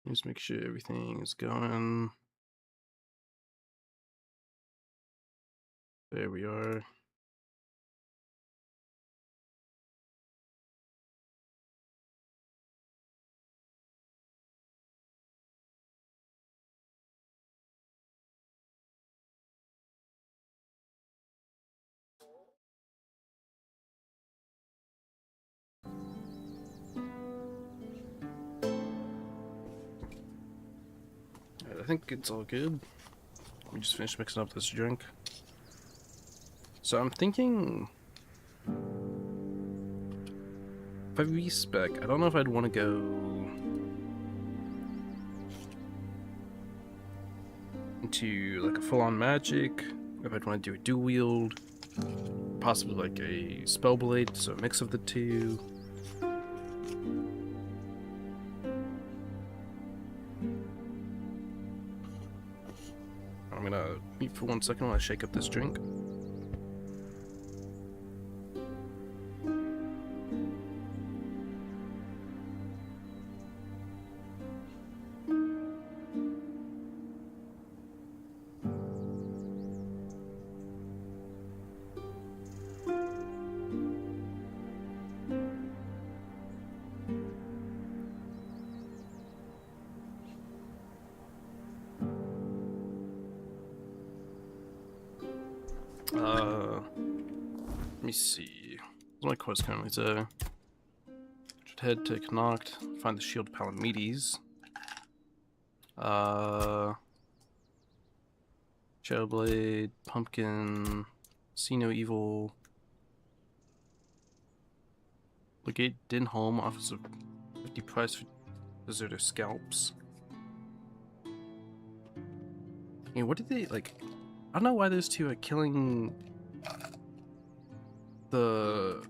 Just make sure everything is going. There we are. I think it's all good. Let me just finish mixing up this drink. So I'm thinking, if I respec, I don't know if I'd want to go into like a full-on magic, or if I'd want to do a dual wield, possibly like a spell blade, so a mix of the two. I'm gonna mute for 1 second while I shake up this drink. Let me see. What's my quest currently say? Should head to Connacht, find the shield of Palamedes. Shadowblade, Pumpkin, See No Evil. Legate Dinholm offers a 50 price for deserter scalps. I mean, what did they, like, I don't know why those two are killing the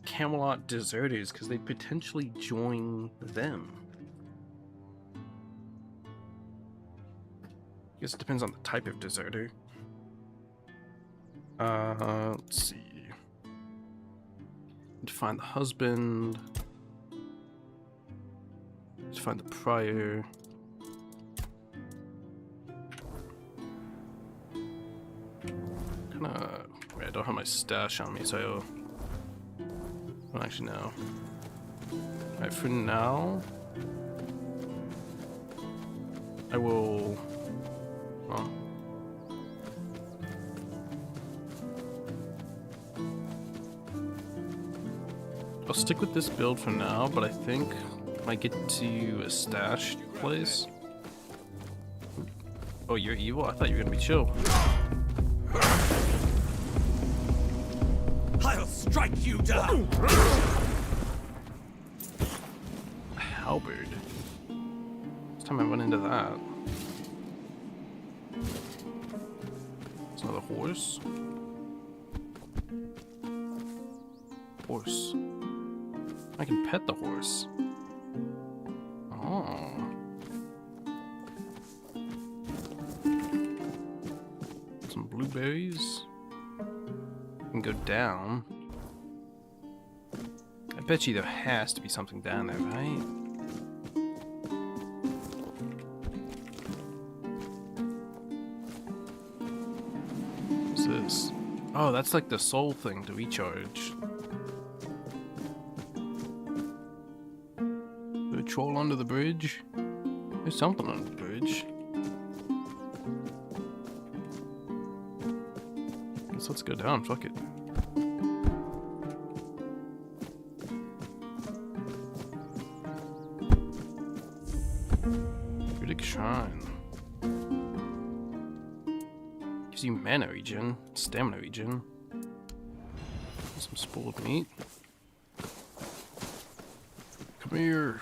Camelot deserters, because they potentially join them. I guess it depends on the type of deserter. Let's see. To find the husband. To find the prior. Kinda. Wait, I don't have my stash on me, so I don't actually know. Alright, for now, I will. Well, I'll stick with this build for now, but I think when I get to a stash place. Oh, you're evil? I thought you were gonna be chill. I'll strike you down! A halberd. Last time I went into that. It's another horse. Horse. I can pet the horse. Oh. Some blueberries. And go down. I bet you there has to be something down there, right? What's this? Oh, that's like the soul thing to recharge. The troll under the bridge? There's something under the bridge. Guess let's go down, fuck it. Druidic Shrine. Gives you mana regen, stamina regen. Some spoiled meat. Come here.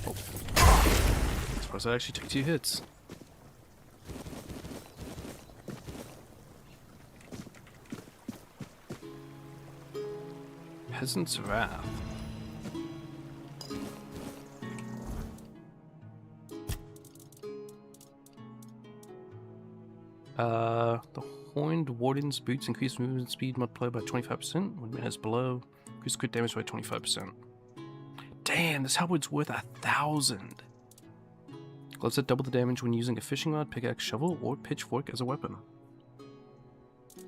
Oh. Suppose I actually took 2 hits. Peasant's Wrath. The Horned Warden's boots increase movement speed multiplied by 25% when it is below. Increase crit damage by 25%. Damn, this halberd's worth 1,000. Gloves that double the damage when using a fishing rod, pickaxe, shovel, or pitchfork as a weapon.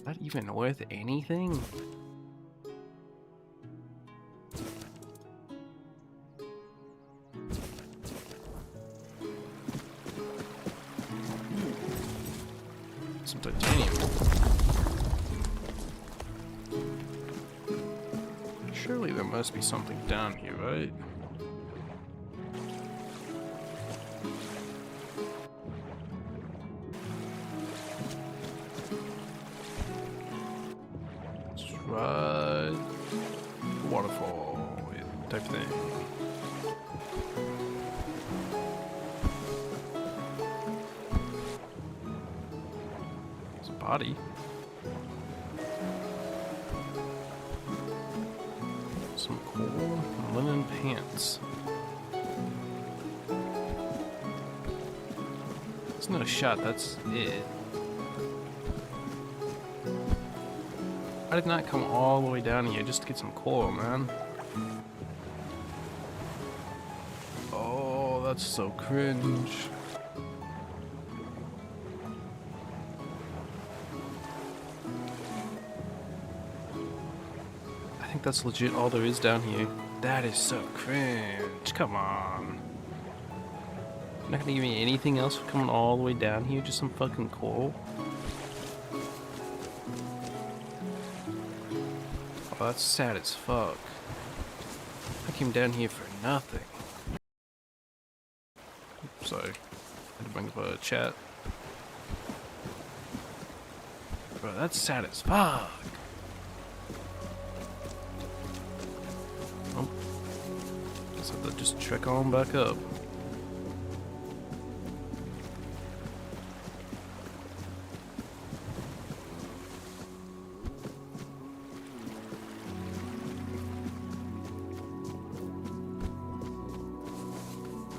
Not even worth anything? Some titanium. Surely there must be something down here, right? Let's ride the waterfall type thing. It's a body. Some cool linen pants. It's not a shot, that's it. I did not come all the way down here just to get some coal, man. Oh, that's so cringe. I think that's legit all there is down here. That is so cringe. Come on. You're not gonna give me anything else for coming all the way down here? Just some fucking coal? Oh, that's sad as fuck. I came down here for nothing. Sorry. I had to bring up a chat. Bro, that's sad as fuck. Oh. Guess I have to just trek on back up.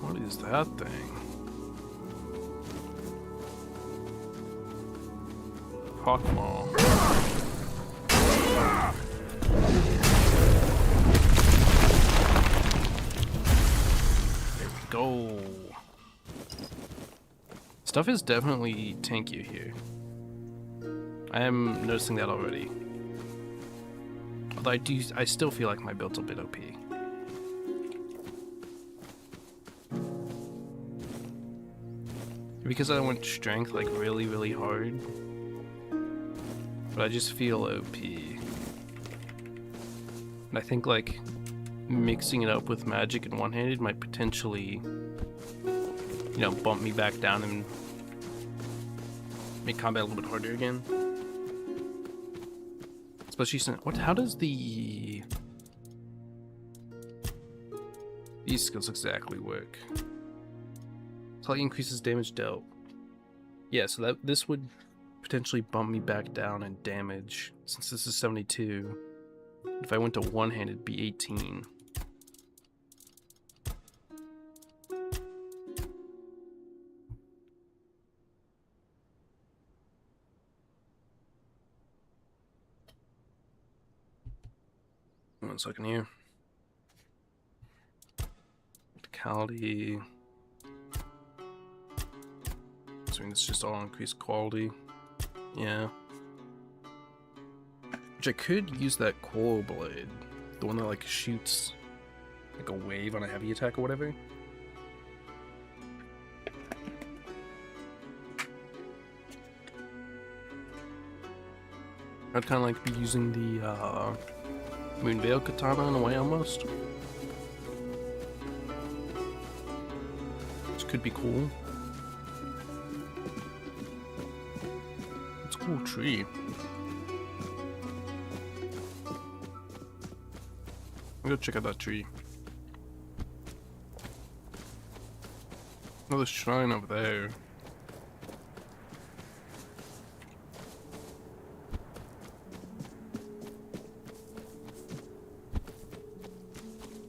What is that thing? Hawkmaw. There we go. Stuff is definitely tankier here. I am noticing that already. Although I still feel like my build's a bit OP. Because I went strength like really, really hard. But I just feel OP. And I think like mixing it up with magic and one-handed might potentially, you know, bump me back down and make combat a little bit harder again. Especially since, how does these skills exactly work? Slightly increases damage dealt. Yeah, so this would potentially bump me back down in damage, since this is 72. If I went to one-handed, it'd be 18. One second here. Practicality. I mean, it's just all increased quality. Yeah. Which I could use that coil blade. The one that like shoots like a wave on a heavy attack or whatever. I'd kind of like be using the Moonveil Katana in a way almost. Which could be cool. Cool tree. I'm gonna check out that tree. Another shrine over there.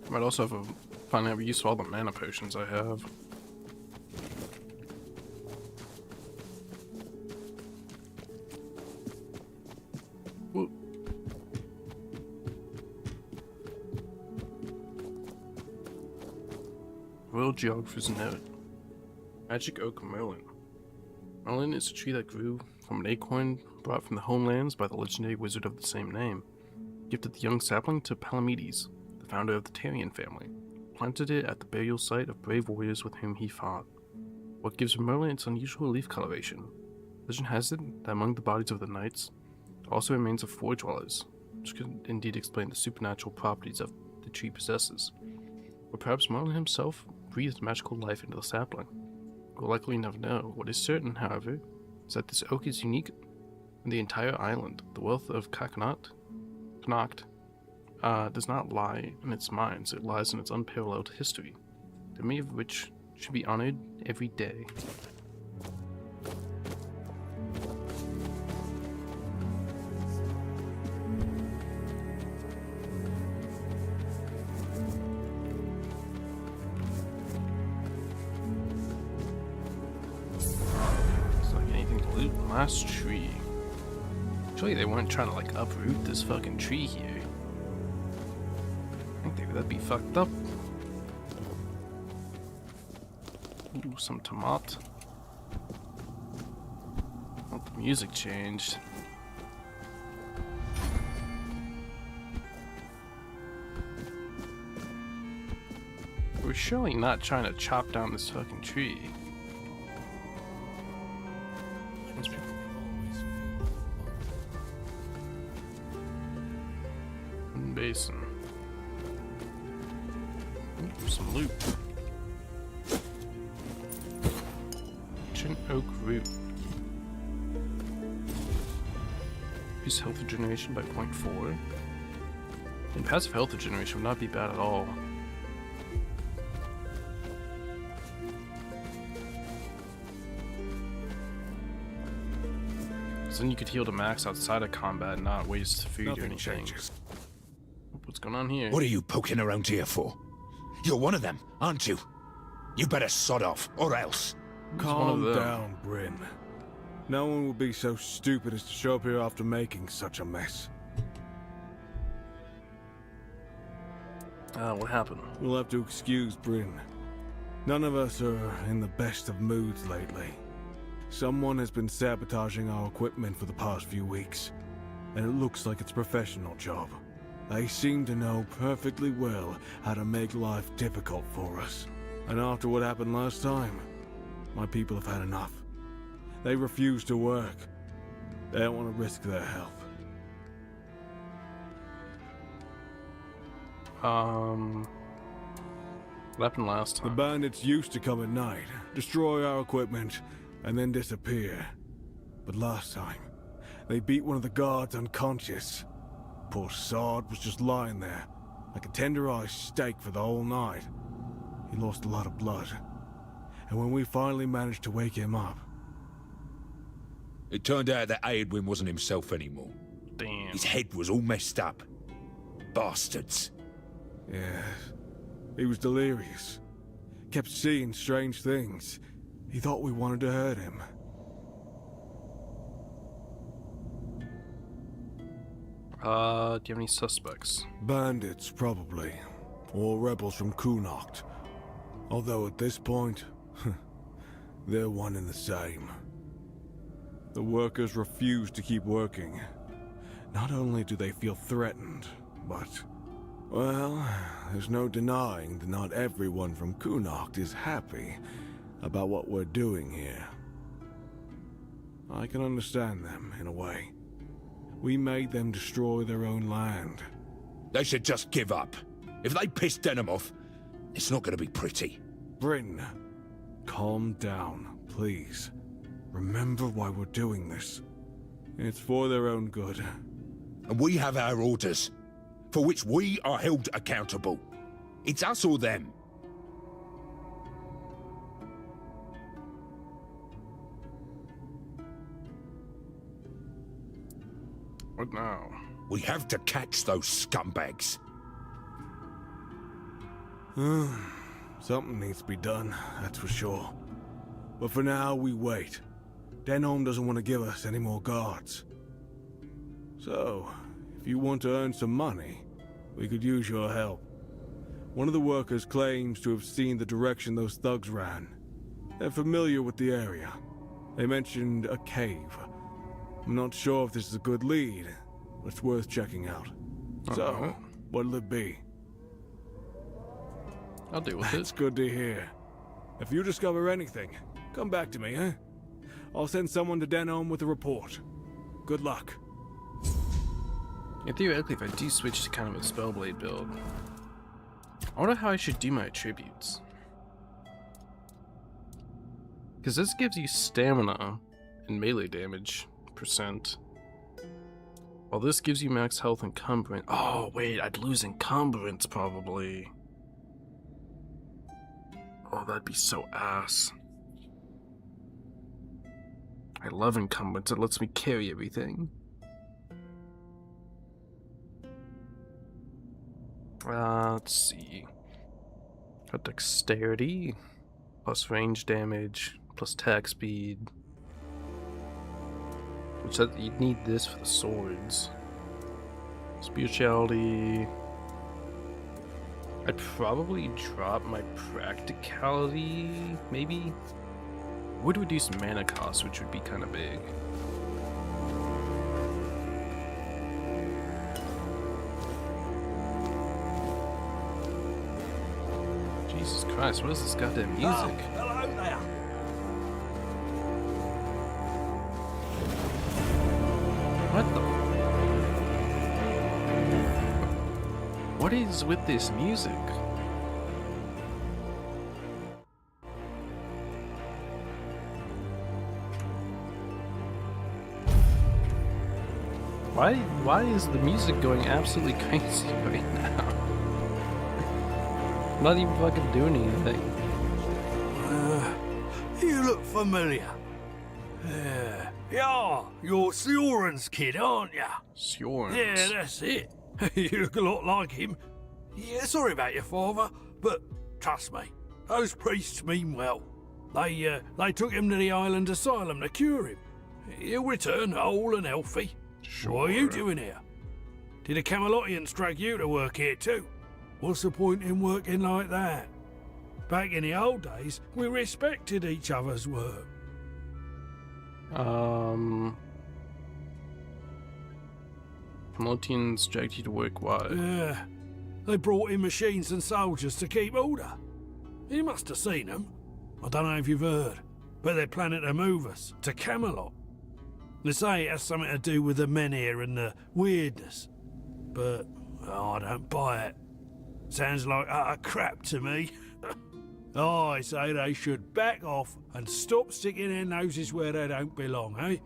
Might also have finally have use for all the mana potions I have. Royal Geographer's Note. Magic Oak Merlin. Merlin is a tree that grew from an acorn brought from the homelands by the legendary wizard of the same name. Gifted the young sapling to Palamedes, the founder of the Tarian family. Planted it at the burial site of brave warriors with whom he fought. What gives Merlin its unusual leaf coloration? Legend has it that among the bodies of the knights are also remains of four dwellers, which could indeed explain the supernatural properties of the tree possesses. Or perhaps Merlin himself breathed magical life into the sapling. We'll likely never know. What is certain, however, is that this oak is unique in the entire island. The wealth of Connacht does not lie in its mines, it lies in its unparalleled history, the memory of which should be honored every day. Last tree. Surely they weren't trying to like uproot this fucking tree here. I think that'd be fucked up. Ooh, some tomat. Oh, the music changed. We're surely not trying to chop down this fucking tree. Basin. Ooh, some loot. Ancient oak root. Increase health regeneration by 0.4. And passive health regeneration would not be bad at all. So then you could heal to max outside of combat and not waste food or anything. Changes. What's going on here? What are you poking around here for? You're one of them, aren't you? You better sod off, or else. Calm down, Bryn. No one would be so stupid as to show up here after making such a mess. What happened? You'll have to excuse Bryn. None of us are in the best of moods lately. Someone has been sabotaging our equipment for the past few weeks, and it looks like it's a professional job. They seem to know perfectly well how to make life difficult for us. And after what happened last time, my people have had enough. They refuse to work. They don't want to risk their health. What happened last The time? bandits used to come at night, destroy our equipment, and then disappear. But last time, they beat one of the guards unconscious. Poor sod was just lying there, like a tenderized steak for the whole night. He lost a lot of blood. And when we finally managed to wake him up... It turned out that Aedwin wasn't himself anymore. Damn. His head was all messed up. Bastards. Yes, he was delirious. Kept seeing strange things. He thought we wanted to hurt him. Do you have any suspects? Bandits, probably. Or rebels from Connacht. Although at this point, they're one and the same. The workers refuse to keep working. Not only do they feel threatened, but... well, there's no denying that not everyone from Connacht is happy about what we're doing here. I can understand them, in a way. We made them destroy their own land. They should just give up. If they piss Denham off, it's not going to be pretty. Bryn, calm down, please. Remember why we're doing this. It's for their own good. And we have our orders, for which we are held accountable. It's us or them. What now? We have to catch those scumbags. Something needs to be done, that's for sure. But for now, we wait. Denholm doesn't want to give us any more guards. So, if you want to earn some money, we could use your help. One of the workers claims to have seen the direction those thugs ran. They're familiar with the area. They mentioned a cave. I'm not sure if this is a good lead, but it's worth checking out. So, what'll it be? I'll deal with It's it. good to hear. If you discover anything, come back to me, eh? I'll send someone to Denholm with a report. Good luck. Yeah, theoretically, if I do switch to kind of a Spellblade build, I wonder how I should do my attributes. Because this gives you stamina and melee damage %. While this gives you max health and encumbrance. Oh, wait, I'd lose encumbrance probably. Oh, that'd be so ass. I love encumbrance, it lets me carry everything. Let's see. Got dexterity, plus range damage, plus attack speed. Which you'd need this for the swords. Spirituality. I'd probably drop my practicality, maybe? Would reduce mana cost, which would be kind of big. Jesus Christ, what is this goddamn music? Hello there. What the? What is with this music? Why is the music going absolutely crazy right now? I'm not even fucking doing anything. You look familiar. Yeah, you're Sioran's kid, aren't you? Sure. Yeah, that's it. You look a lot like him. Yeah, sorry about your father, but trust me, those priests mean well. They took him to the island asylum to cure him. He'll return whole and healthy. Sure. What are you doing here? Did the Camelotians drag you to work here too? What's the point in working like that? Back in the old days, we respected each other's work. Promotians dragged you to work, why? Yeah, they brought in machines and soldiers to keep order. You must have seen them. I don't know if you've heard, but they're planning to move us to Camelot. They say it has something to do with the men here and the weirdness. But I don't buy it. Sounds like utter crap to me. I say they should back off and stop sticking their noses where they don't belong, eh?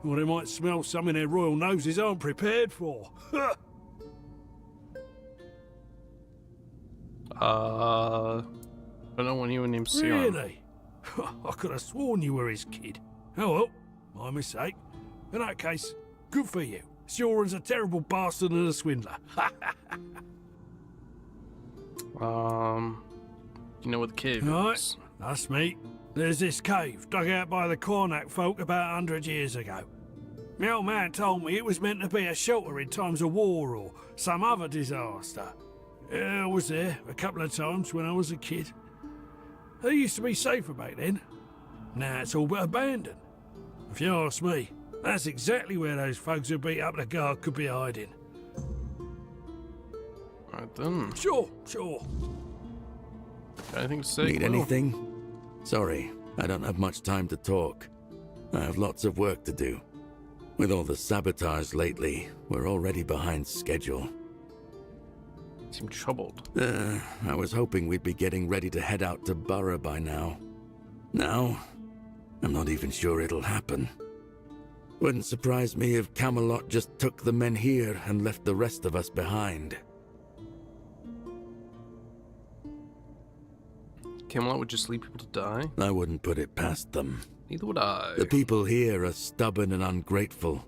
Or they might smell something their royal noses aren't prepared for. I don't want you named Sion. Really? I could have sworn you were his kid. Oh well, my mistake. In that case, good for you. Sioran's a terrible bastard and a swindler. You know what the cave Right, is? that's me. There's this cave dug out by the Cornac folk about 100 years ago. My old man told me it was meant to be a shelter in times of war or some other disaster. I was there a couple of times when I was a kid. They used to be safer back then. Now it's all but abandoned. If you ask me, that's exactly where those folks who beat up the guard could be hiding. Alright then. Sure. Got anything to say? Need Will? anything? Sorry, I don't have much time to talk. I have lots of work to do. With all the sabotage lately, we're already behind schedule. Seem troubled. I was hoping we'd be getting ready to head out to Borough by now. Now, I'm not even sure it'll happen. Wouldn't surprise me if Camelot just took the men here and left the rest of us behind. Camelot would just leave people to die? I wouldn't put it past them. Neither would I. The people here are stubborn and ungrateful,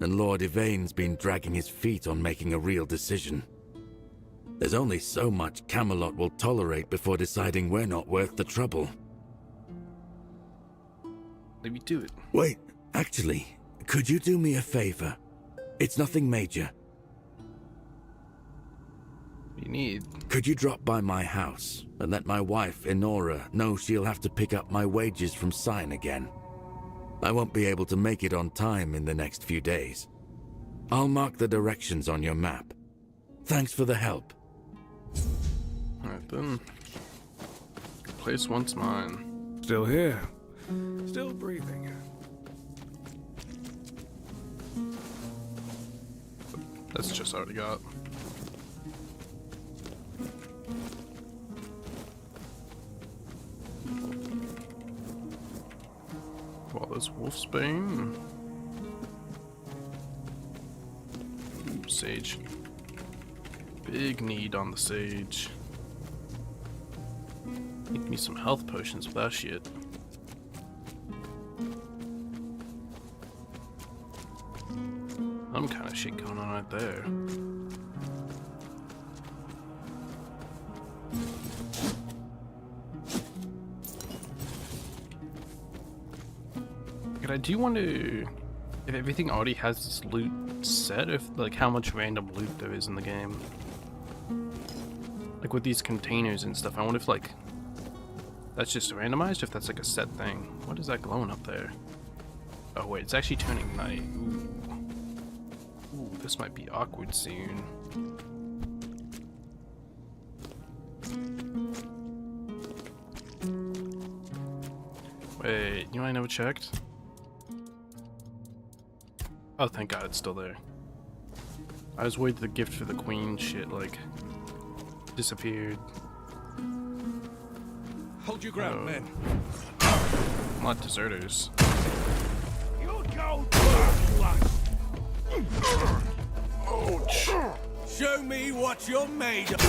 and Lord Yvain's been dragging his feet on making a real decision. There's only so much Camelot will tolerate before deciding we're not worth the trouble. Let me do it. Wait, actually, could you do me a favor? It's nothing major. What are you need? Could you drop by my house and let my wife, Enora, know she'll have to pick up my wages from Sign again? I won't be able to make it on time in the next few days. I'll mark the directions on your map. Thanks for the help. Alright then. Place once mine. Still here. Still breathing. That's just already got. Well, there's Wolfsbane. Ooh, Sage. Big need on the Sage. Need me some health potions with that shit. Some kind of shit going on right there. But I do want to, if everything already has this loot set, if like how much random loot there is in the game. Like with these containers and stuff, I wonder if like that's just randomized, if that's like a set thing. What is that glowing up there? Oh wait, it's actually turning night. Ooh, this might be awkward soon. Wait, you know I never checked? Oh, thank God it's still there. I was worried the gift for the queen shit, like, disappeared. Hold your ground, men. Not deserters. You go to us. Ouch. Show me what you're made of.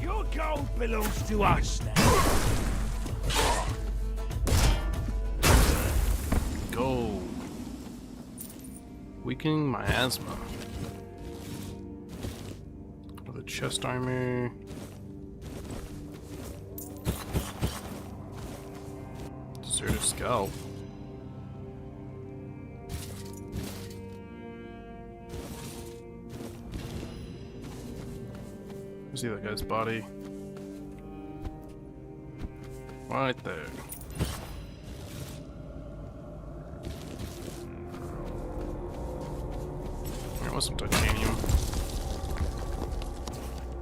Your gold belongs to us now. Go. Weakening my asthma. Another chest armor. Deserter scalp. See that guy's body? Right there. There was some titanium.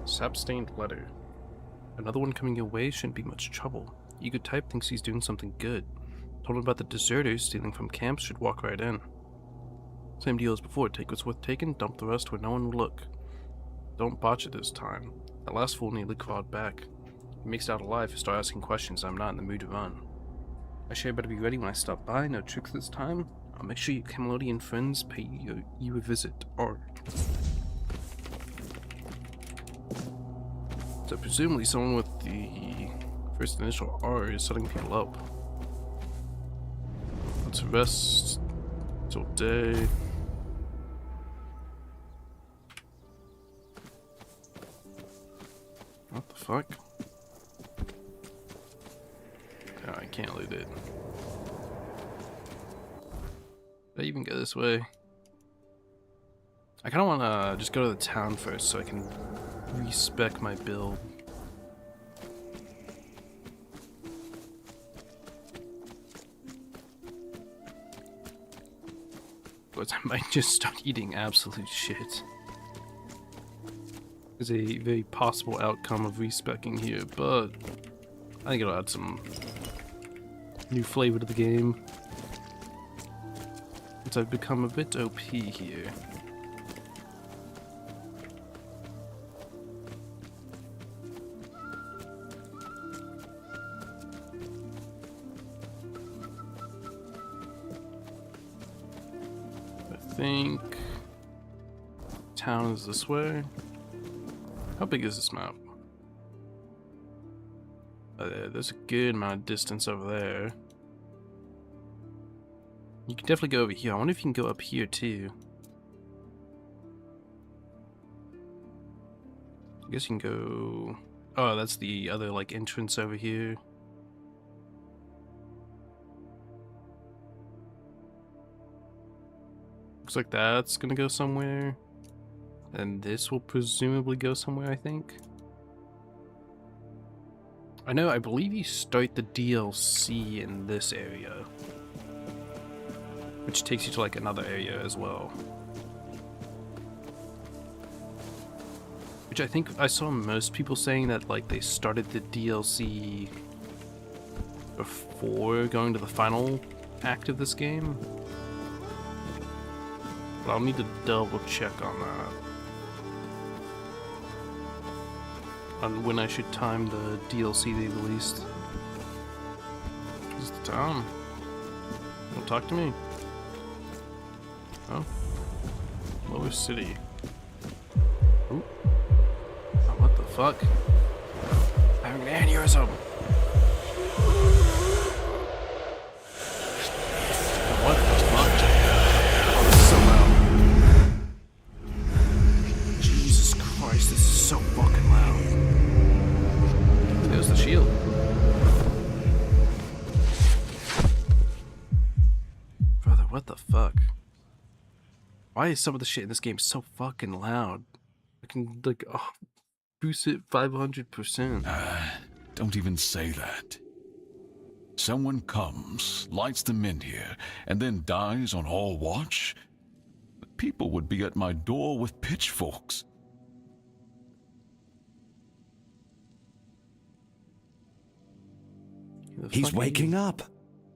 Sap-stained letter. Another one coming your way shouldn't be much trouble. Eager type thinks he's doing something good. Told him about the deserters stealing from camps, should walk right in. Same deal as before, take what's worth taking, dump the rest where no one will look. Don't botch it this time. That last fool nearly crawled back. He makes it out alive to start asking questions I'm not in the mood to run. I sure better be ready when I stop by, no tricks this time. I'll make sure your Camelodian friends pay you a visit, or... So presumably someone with the first initial R is setting people up. Let's rest till day. What the fuck? Oh, I can't loot it. Did I even go this way? I kinda wanna just go to the town first so I can respec my build. But I might just start eating absolute shit. Is a very possible outcome of respecing here, but I think it'll add some new flavor to the game. Since I've become a bit OP here. I think town is this way. How big is this map? There's a good amount of distance over there. You can definitely go over here. I wonder if you can go up here too. I guess you can go... Oh, that's the other like entrance over here. Looks like that's gonna go somewhere. And this will presumably go somewhere, I think. I believe you start the DLC in this area, which takes you to like another area as well. Which I think I saw most people saying that like they started the DLC before going to the final act of this game. But I'll need to double check on that. On when I should time the DLC they released. Is the town? Don't talk to me. Oh. Lower City. Ooh. Oh, what the fuck? I'm having an aneurysm. What the fuck? Oh, this is so loud. Jesus Christ, this is so fucking loud. There's the shield. Brother, what the fuck? Why is some of the shit in this game so fucking loud? I can, like, boost it 500%. Don't even say that. Someone comes, lights them in here, and then dies on all watch? People would be at my door with pitchforks. He's waking up.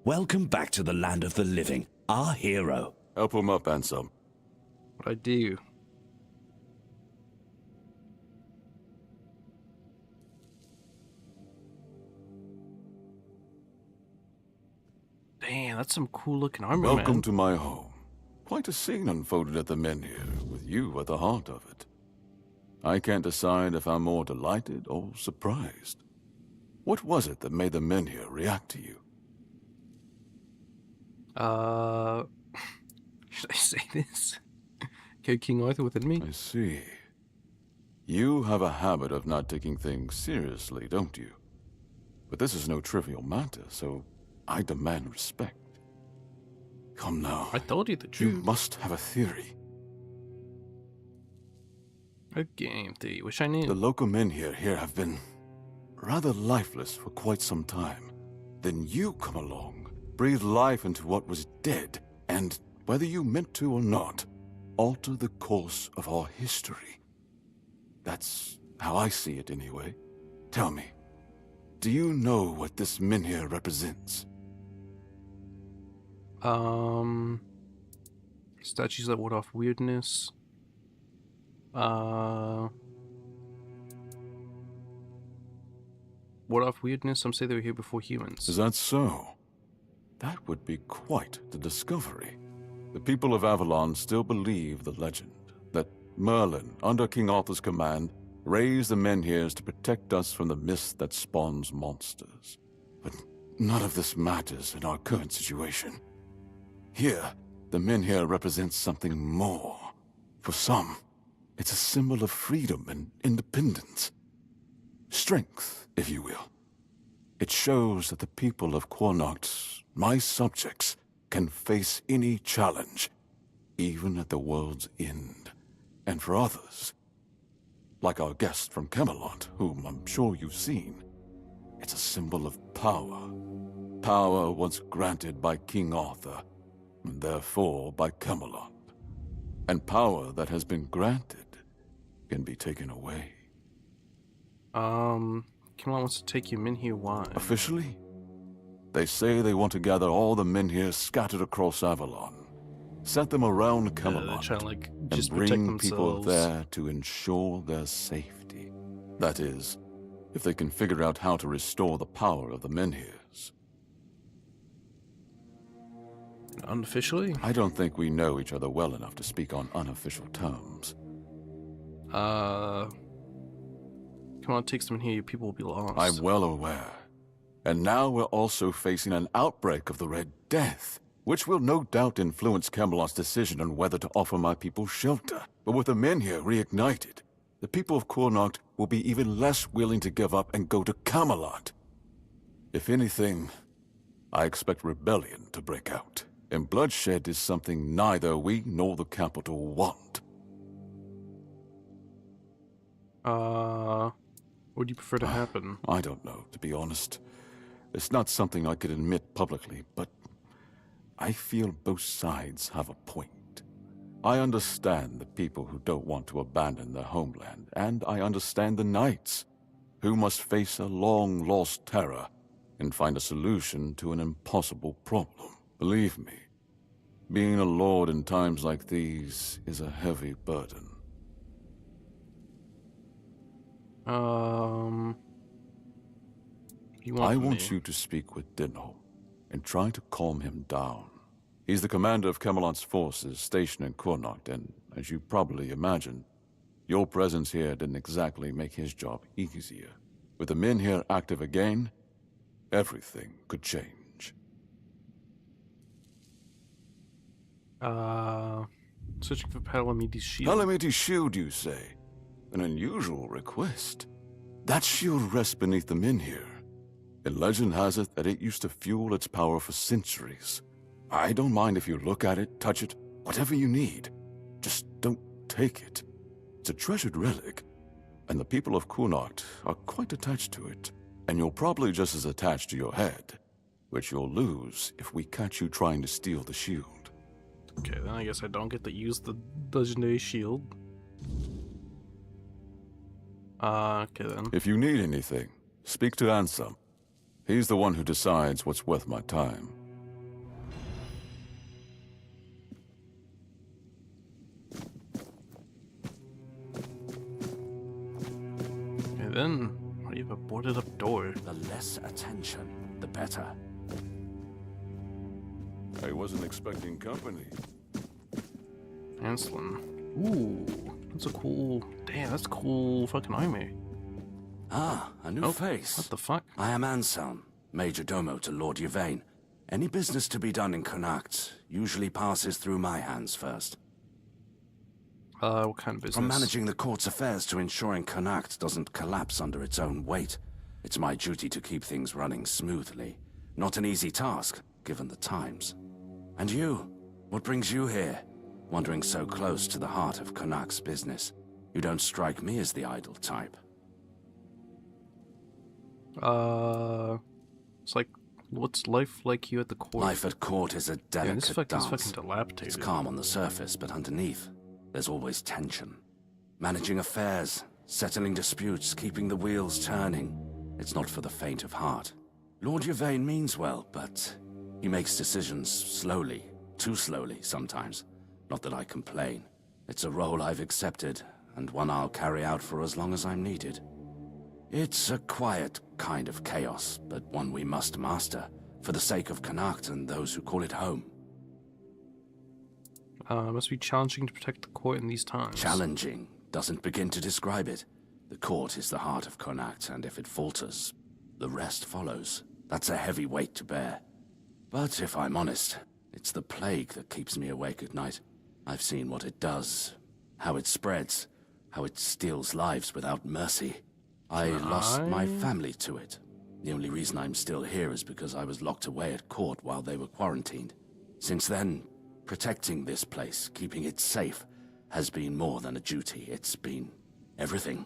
Welcome back to the land of the living, our hero. Help him up, Ansem. What I do? Damn, that's some cool looking armor, Welcome man. to my home. Quite a scene unfolded at the Menhir, with you at the heart of it. I can't decide if I'm more delighted or surprised. What was it that made the Menhir react to you? Should I say this? Go King Arthur within me? I see. You have a habit of not taking things seriously, don't you? But this is no trivial matter, so I demand respect. Come now. I told you the You truth. must have a theory. A game theory. Wish I knew. The local Menhir here have been rather lifeless for quite some time. Then you come along, breathe life into what was dead, and, whether you meant to or not, alter the course of our history. That's how I see it anyway. Tell me, do you know what this Menhir represents? Statues that ward off weirdness. Ward off weirdness? Some say they were here before humans. Is that so? That would be quite the discovery. The people of Avalon still believe the legend, that Merlin, under King Arthur's command, raised the Menhirs to protect us from the mist that spawns monsters. But none of this matters in our current situation. Here, the Menhir represents something more. For some, it's a symbol of freedom and independence. Strength, if you will. It shows that the people of Quornoct, my subjects, can face any challenge, even at the world's end. And for others, like our guest from Camelot, whom I'm sure you've seen, it's a symbol of power. Power once granted by King Arthur, and therefore by Camelot. And power that has been granted can be taken away. Camelot wants to take you Menhir. Why? Officially, they say they want to gather all the Menhir scattered across Avalon, set them around They're Camelot, trying to like and just protect bring people themselves. there to ensure their safety. That is, if they can figure out how to restore the power of the Menhirs. Unofficially? I don't think we know each other well enough to speak on unofficial terms. Camelot takes them in here, your people will be lost. I'm well aware. And now we're also facing an outbreak of the Red Death, which will no doubt influence Camelot's decision on whether to offer my people shelter. But with the Menhir reignited, the people of Quornoct will be even less willing to give up and go to Camelot. If anything, I expect rebellion to break out, and bloodshed is something neither we nor the capital want. What do you prefer to happen? I don't know, to be honest. It's not something I could admit publicly, but I feel both sides have a point. I understand the people who don't want to abandon their homeland, and I understand the knights who must face a long-lost terror and find a solution to an impossible problem. Believe me, being a lord in times like these is a heavy burden. You want I from want me? you to speak with Dinho and try to calm him down. He's the commander of Camelot's forces stationed in Connacht, and as you probably imagine, your presence here didn't exactly make his job easier. With the men here active again, everything could change. Searching for Palamite's shield. Palamite's shield, you say? An unusual request. That shield rests beneath the men here. And legend has it that it used to fuel its power for centuries. I don't mind if you look at it, touch it, whatever you need. Just don't take it. It's a treasured relic, and the people of Connacht are quite attached to it. And you're probably just as attached to your head, which you'll lose if we catch you trying to steal the shield. Okay, then I guess I don't get to use the legendary shield. Okay then. If you need anything, speak to Ansem. He's the one who decides what's worth my time. Okay then. Why do you have a boarded up door? The less attention, the better. I wasn't expecting company. Anslin. Ooh, that's a cool. Damn, that's cool fucking armor. Ah, a new face. What the fuck? I am Anselm, Major Domo to Lord Yvain. Any business to be done in Connacht usually passes through my hands first. What kind of business? From managing the court's affairs to ensuring Connacht doesn't collapse under its own weight, it's my duty to keep things running smoothly. Not an easy task, given the times. And you? What brings you here? Wandering so close to the heart of Connacht's business. You don't strike me as the idle type. It's like, what's life like here at the court? Life at court is a Yeah, delicate this fucking dance. dilapidated. It's calm on the surface, but underneath, there's always tension. Managing affairs, settling disputes, keeping the wheels turning. It's not for the faint of heart. Lord Yvain means well, but he makes decisions slowly, too slowly sometimes. Not that I complain. It's a role I've accepted, and one I'll carry out for as long as I'm needed. It's a quiet kind of chaos, but one we must master, for the sake of Connacht and those who call it home. It must be challenging to protect the court in these times. Challenging doesn't begin to describe it. The court is the heart of Connacht, and if it falters, the rest follows. That's a heavy weight to bear. But if I'm honest, it's the plague that keeps me awake at night. I've seen what it does, how it spreads, how it steals lives without mercy. I lost my family to it. The only reason I'm still here is because I was locked away at court while they were quarantined. Since then, protecting this place, keeping it safe, has been more than a duty. It's been everything.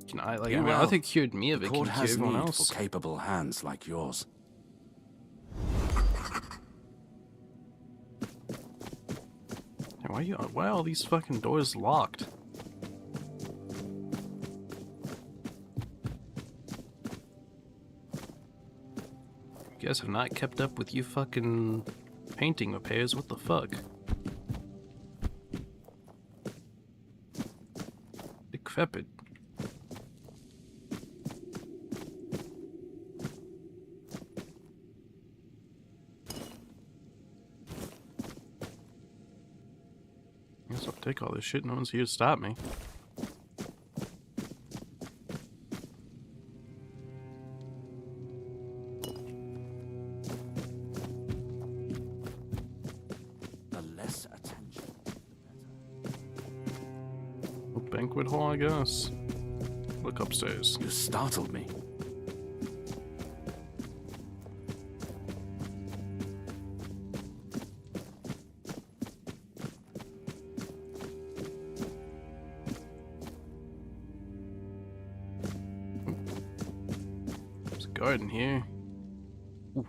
Can I, like, You I mean, I will. think cured me of The it. Can court you cure has everyone need else? for capable hands like yours. Hey, why are all these fucking doors locked? You guys have not kept up with you fucking painting repairs. What the fuck? Decrepit. Guess I'll take all this shit. No one's here to stop me. The less attention, the better. A banquet hall, I guess. Look upstairs. You startled me. garden here. Ooh.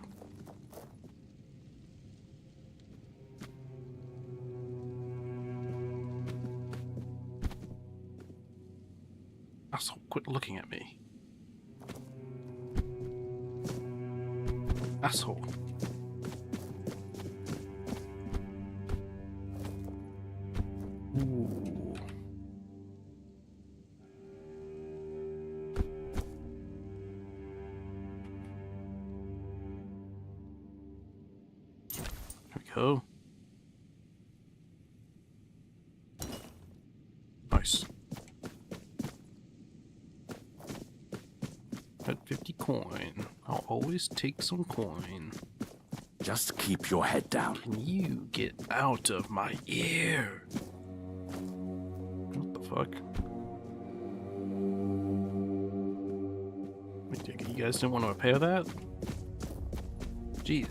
Asshole, quit looking at me. Asshole. Ooh. There we go. Nice. At 50 coin. I'll always take some coin. Just keep your head down. Can you get out of my ear? What the fuck? Wait, you guys didn't want to repair that? Gee,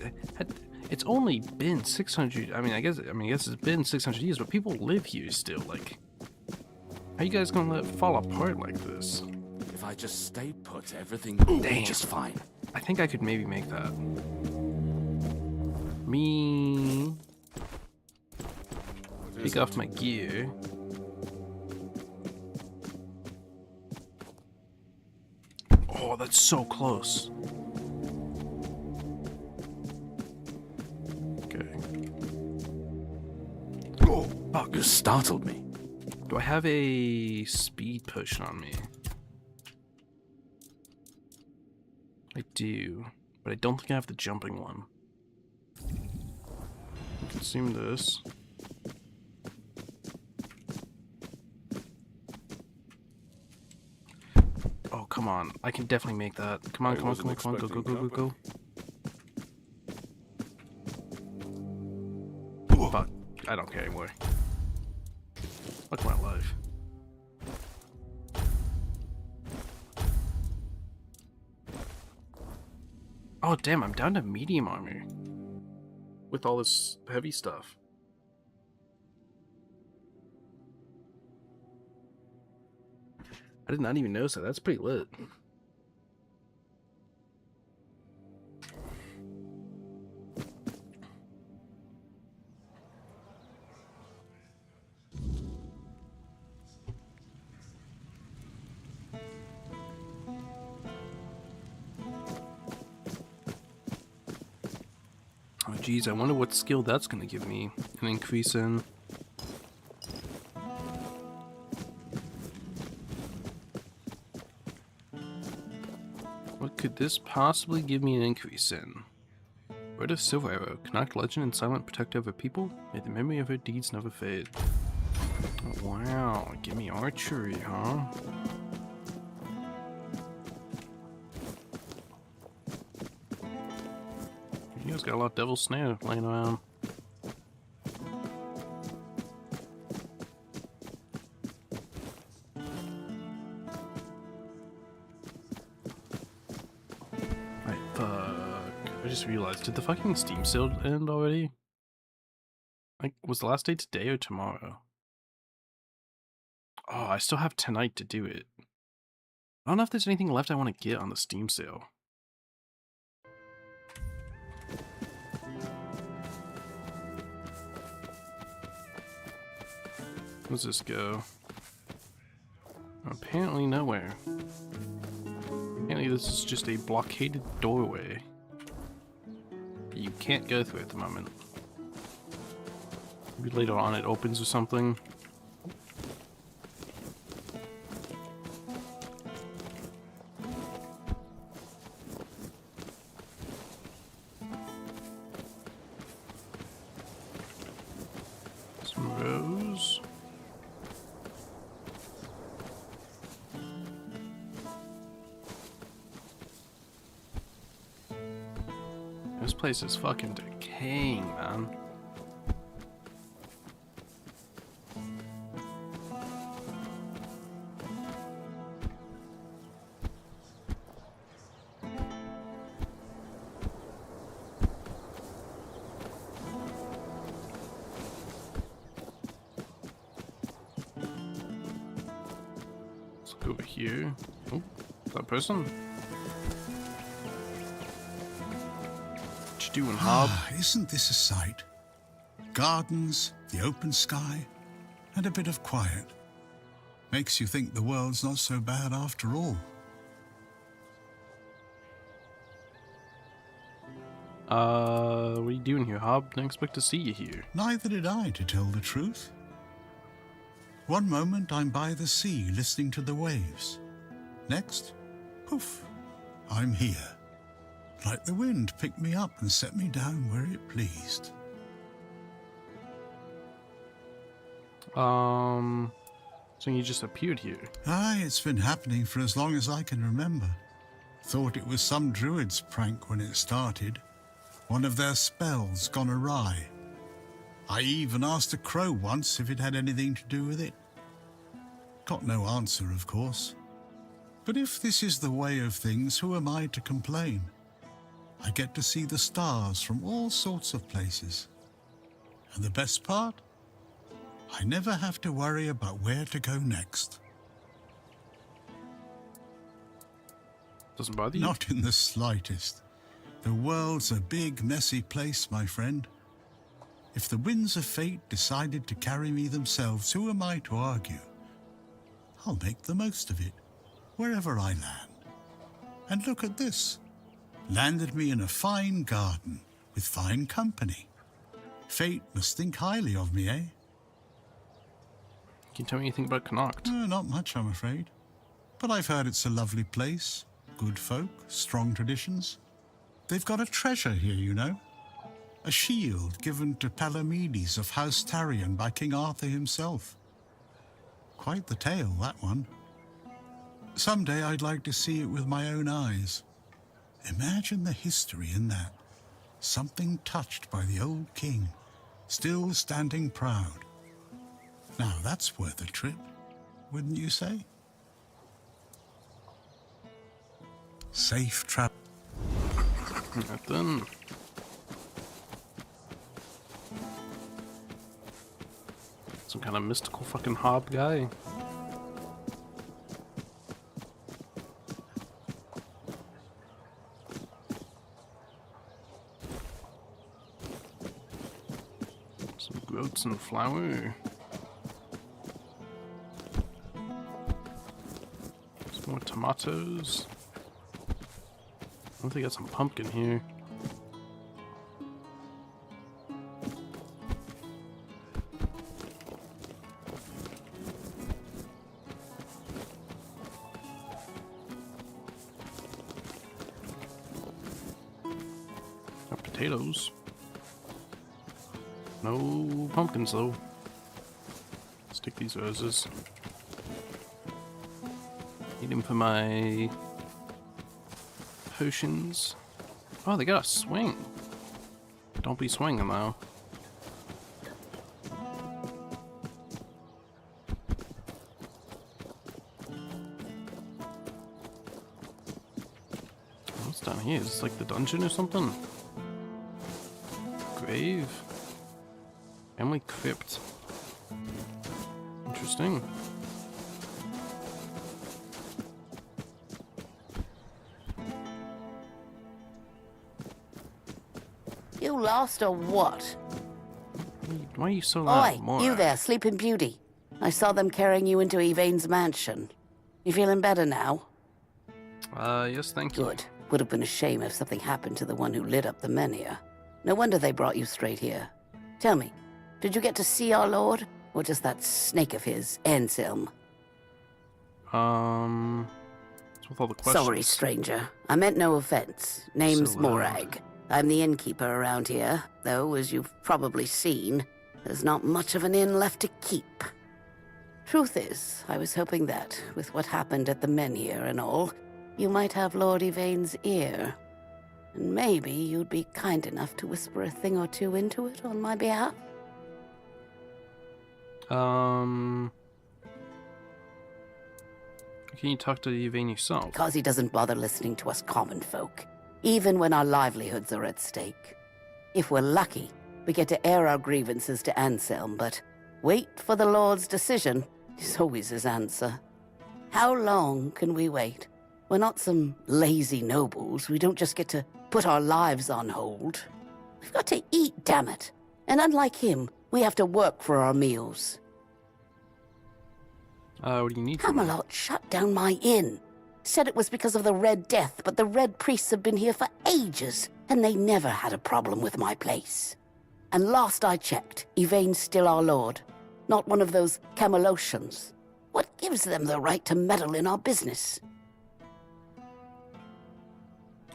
it's only been 600. I guess it's been 600 years, but people live here still. Like, how you guys gonna let it fall apart like this? If I just stay put, everything will be Damn. just fine. I think I could maybe make that. Me take off my gear. Oh, that's so close. Okay. Oh, fuck. You startled me. Do I have a speed potion on me? I do, but I don't think I have the jumping one. Consume this. Oh, come on. I can definitely make that. Come on, come on, come on, come on. Go, go, go, go, go. Fuck. I don't care anymore. Fuck my life. Oh, damn. I'm down to medium armor. With all this heavy stuff. I did not even notice that. That's pretty lit. Oh geez, I wonder what skill that's gonna give me an increase in. What could this possibly give me an increase in? Word of Silver Arrow, Connacht legend and silent protector of her people. May the memory of her deeds never fade. Oh, wow, give me archery, huh? You guys got a lot of Devil's Snare laying around. Right, fuck. I just realized, did the fucking Steam sale end already? Like, was the last day today or tomorrow? Oh, I still have tonight to do it. I don't know if there's anything left I want to get on the Steam sale. Where's this go? Apparently nowhere. Apparently this is just a blockaded doorway. You can't go through at the moment. Maybe later on it opens or something. Some rows. This place is fucking decaying, man. Let's go over here. Oh, is that a person? What you doing, Hob? Isn't this a sight? Gardens, the open sky, and a bit of quiet. Makes you think the world's not so bad after all. What are you doing here, Hob? Didn't expect to see you here. Neither did I, to tell the truth. One moment I'm by the sea listening to the waves. Next, poof, I'm here. Like the wind picked me up and set me down where it pleased. So you just appeared here? Aye, it's been happening for as long as I can remember. Thought it was some druid's prank when it started. One of their spells gone awry. I even asked a crow once if it had anything to do with it. Got no answer, of course. But if this is the way of things, who am I to complain? I get to see the stars from all sorts of places. And the best part? I never have to worry about where to go next. Doesn't bother you? Not in the slightest. The world's a big, messy place, my friend. If the winds of fate decided to carry me themselves, who am I to argue? I'll make the most of it, wherever I land. And look at this. Landed me in a fine garden, with fine company. Fate must think highly of me, eh? Can you tell me anything about Connacht? Not much, I'm afraid. But I've heard it's a lovely place. Good folk, strong traditions. They've got a treasure here, you know. A shield given to Palamedes of House Tarion by King Arthur himself. Quite the tale, that one. Someday I'd like to see it with my own eyes. Imagine the history in that. Something touched by the old king, still standing proud. Now that's worth a trip, wouldn't you say? Safe travel. Nothing. Some kind of mystical fucking Hob guy. Some goats and flour. Some more tomatoes. I think I got some pumpkin here. Got potatoes. No pumpkins though. Let's take these roses. Need them for my potions. Oh, they got a swing. Don't be swinging though. What's down here? Is this like the dungeon or something? Grave. Family crypt. Interesting. You lost or what? Why are you so loud? Oi, More. you there, Sleeping Beauty. I saw them carrying you into Yvain's mansion. You feeling better now? Yes, thank you. Good. Would have been a shame if something happened to the one who lit up the menhir. No wonder they brought you straight here. Tell me, did you get to see our lord? Or just that snake of his, Anselm? What's with all the questions? Sorry, stranger. I meant no offense. Name's So loud. Morag. I'm the innkeeper around here, though, as you've probably seen, there's not much of an inn left to keep. Truth is, I was hoping that, with what happened at the menhir and all, you might have Lord Yvain's ear. And maybe you'd be kind enough to whisper a thing or two into it on my behalf? Can you talk to Yvain yourself? Because he doesn't bother listening to us common folk, even when our livelihoods are at stake. If we're lucky, we get to air our grievances to Anselm, but wait for the Lord's decision is always his answer. How long can we wait? We're not some lazy nobles. We don't just get to put our lives on hold. We've got to eat, damn it. And unlike him, we have to work for our meals. What do you need from me? Camelot shut down my inn. Said it was because of the Red Death, but the Red Priests have been here for ages, and they never had a problem with my place. And last I checked, Yvain's still our lord, not one of those Camelocians. What gives them the right to meddle in our business?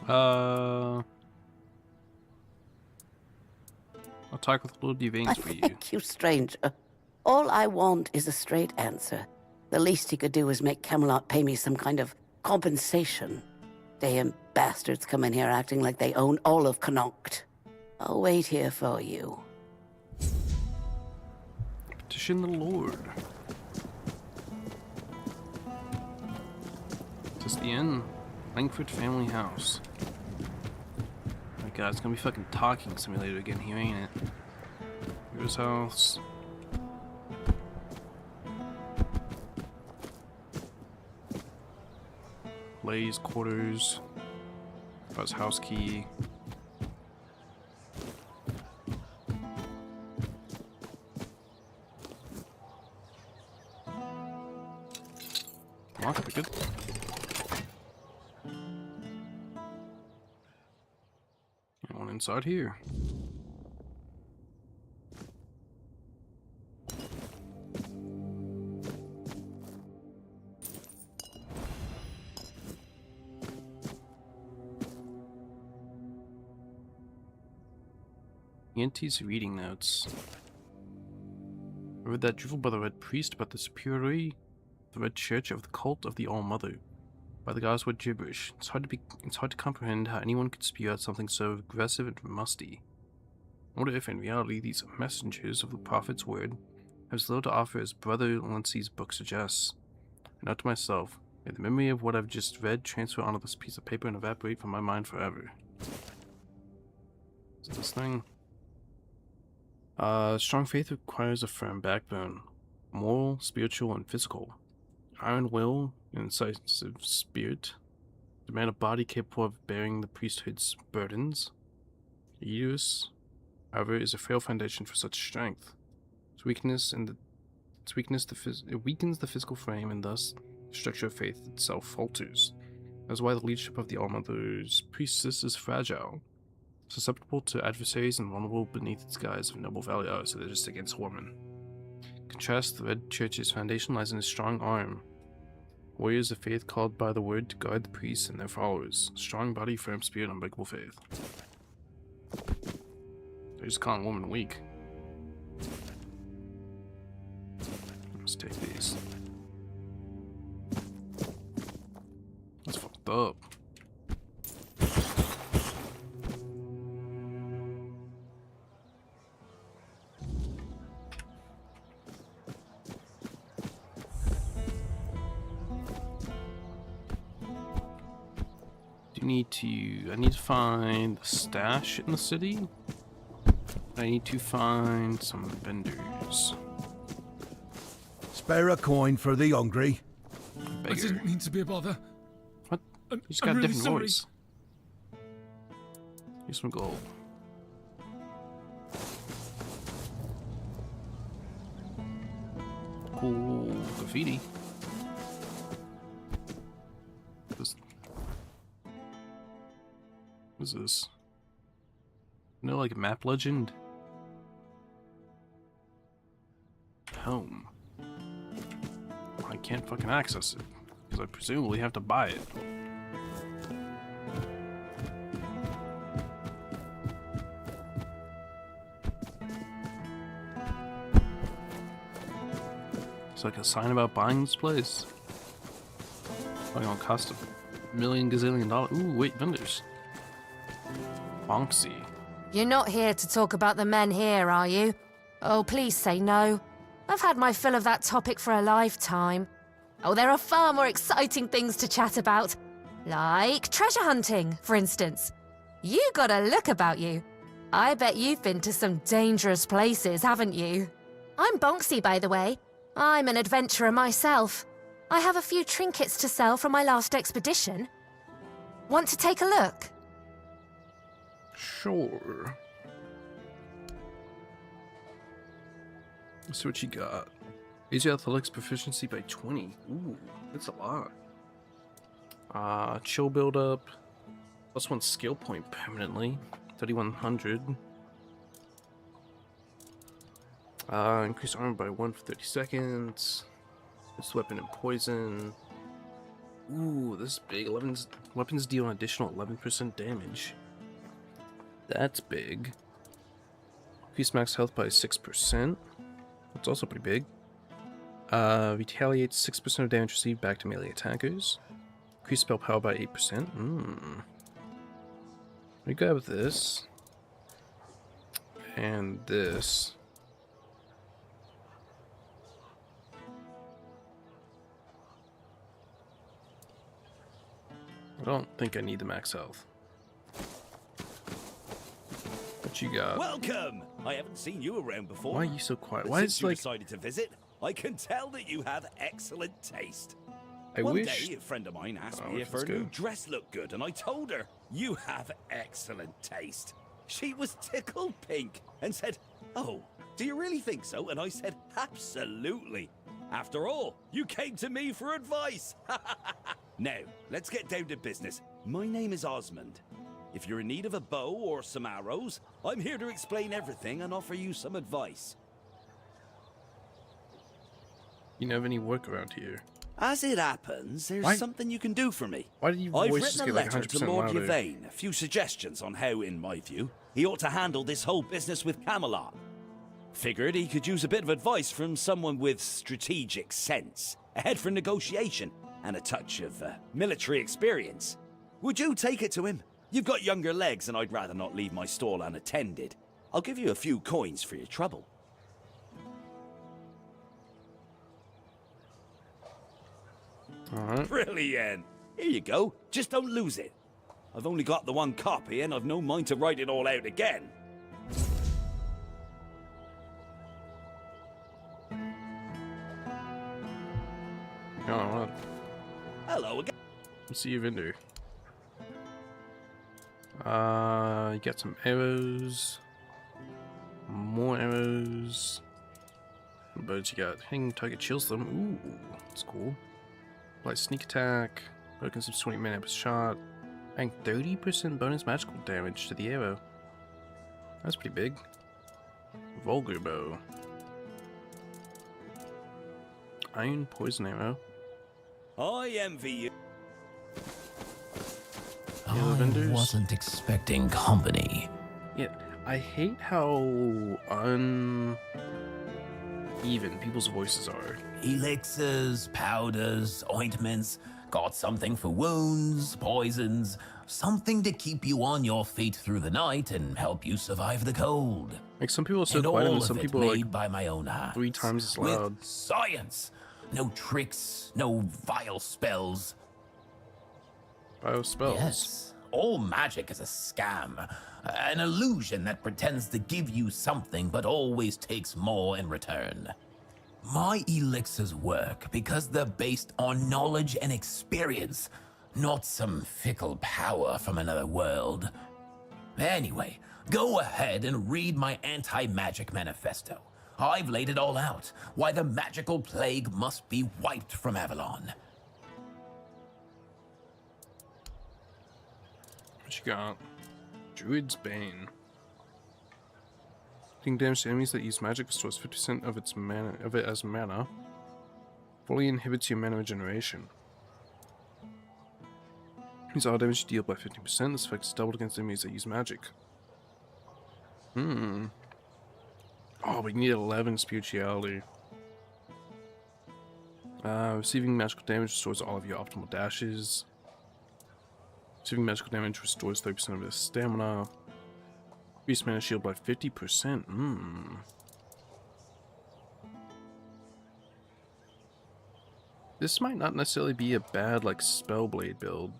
I'll talk with Lord Yvain's for you. Thank you, stranger. All I want is a straight answer. The least he could do is make Camelot pay me some kind of compensation. Damn bastards come in here acting like they own all of Connacht. I'll wait here for you. Petition the Lord. Is this the inn? Langford Family House. My god, it's gonna be fucking talking simulator again here, ain't it? Here's house. Lay's quarters. Buzz house key. Lock, good. And one inside here. Yanti's reading notes. I read that drivel by the Red Priest about the superiority of the Red Church of the cult of the All-Mother. By the guys were gibberish. It's hard to comprehend how anyone could spew out something so aggressive and musty. I wonder if in reality these messengers of the prophet's word have as little to offer as Brother Lindsay's book suggests. I note to myself, may the memory of what I've just read transfer onto this piece of paper and evaporate from my mind forever. Is it this thing? Strong faith requires a firm backbone, moral, spiritual, and physical. Iron will and incisive spirit demand a body capable of bearing the priesthood's burdens. Use, however, is a frail foundation for such strength. It weakens the physical frame, and thus the structure of faith itself falters. That is why the leadership of the All-Mother's priestess is fragile, susceptible to adversaries and vulnerable beneath its guise of noble valor, so they're just against women. Contrast, the Red Church's foundation lies in a strong arm. Warriors of faith called by the word to guard the priests and their followers. Strong body, firm spirit, unbreakable faith. They're just calling women weak. Let's take these. That's fucked up. I need to find the stash in the city. I need to find some vendors. Spare a coin for the hungry. Beggar. I didn't mean to be a bother. What? You just I'm got a really different sorry. voice. Here's some gold. Cool graffiti. What is this? You know, like a map legend? Home. I can't fucking access it, because I presumably have to buy it. It's like a sign about buying this place. Probably gonna cost $1 million gazillion. Ooh, wait, vendors. Bonksy. You're not here to talk about the men here, are you? Oh, please say no. I've had my fill of that topic for a lifetime. Oh, there are far more exciting things to chat about. Like treasure hunting, for instance. You got a look about you. I bet you've been to some dangerous places, haven't you? I'm Bonksy, by the way. I'm an adventurer myself. I have a few trinkets to sell from my last expedition. Want to take a look? Sure. Let's see what you got. Raise your athletics proficiency by 20. Ooh, that's a lot. Chill build up. Plus 1 skill point permanently. 3100. Increase armor by 1 for 30 seconds. This weapon and poison. Ooh, this is big. Weapons deal an additional 11% damage. That's big. Increase max health by 6%. That's also pretty big. Retaliates 6% of damage received back to melee attackers. Increase spell power by 8%. We grab this. And this. I don't think I need the max health. What you got? Welcome! I haven't seen you around before. Why are you so quiet? But Why since is you like decided to visit, I can tell that you have excellent taste. I One wish day, a friend of mine asked Oh, me if let's her new go. dress looked good, and I told her, you have excellent taste. She was tickled pink and said, oh, do you really think so? And I said, absolutely. After all, you came to me for advice. Now, let's get down to business. My name is Osmond. If you're in need of a bow or some arrows, I'm here to explain everything and offer you some advice. you know of any work around here. As it happens, there's Why- something you can do for me. Why did your I've voices written a get like letter 100% to Lord louder? Yvain, a few suggestions on how, in my view, he ought to handle this whole business with Camelot. Figured he could use a bit of advice from someone with strategic sense, a head for negotiation, and a touch of military experience. Would you take it to him? You've got younger legs, and I'd rather not leave my stall unattended. I'll give you a few coins for your trouble. Alright. Brilliant. Here you go. Just don't lose it. I've only got the one copy, and I've no mind to write it all out again. Oh, Hello again. let's see your vendor. You got some arrows. More arrows. What birds you got? Hanging target chills them. Ooh, that's cool. Like sneak attack. Bow consumes 20 mana per shot. And 30% bonus magical damage to the arrow. That's pretty big. Vulgar bow. Iron poison arrow. I envy you. Yellow vendors. Wasn't expecting company. Yeah, I hate how uneven people's voices are. Elixirs, powders, ointments. Got something for wounds, poisons. Something to keep you on your feet through the night and help you survive the cold. Like some people are so And quiet all and of some it people are made like by my own hands. 3 times as loud. With science. No tricks, no vile spells. Bio spells. Yes, all magic is a scam. An illusion that pretends to give you something but always takes more in return. My elixirs work because they're based on knowledge and experience, not some fickle power from another world. Anyway, go ahead and read my anti-magic manifesto. I've laid it all out, why the magical plague must be wiped from Avalon. What you got? Druid's Bane. Dealing damage to enemies that use magic restores 50% of its mana as mana. Fully inhibits your mana regeneration. Means all damage dealt by 15%. This effect is doubled against enemies that use magic. Oh, we need 11 spirituality. Receiving magical damage restores all of your optimal dashes. Receiving magical damage restores 30% of his stamina. Increase mana shield by 50%. This might not necessarily be a bad like Spellblade build.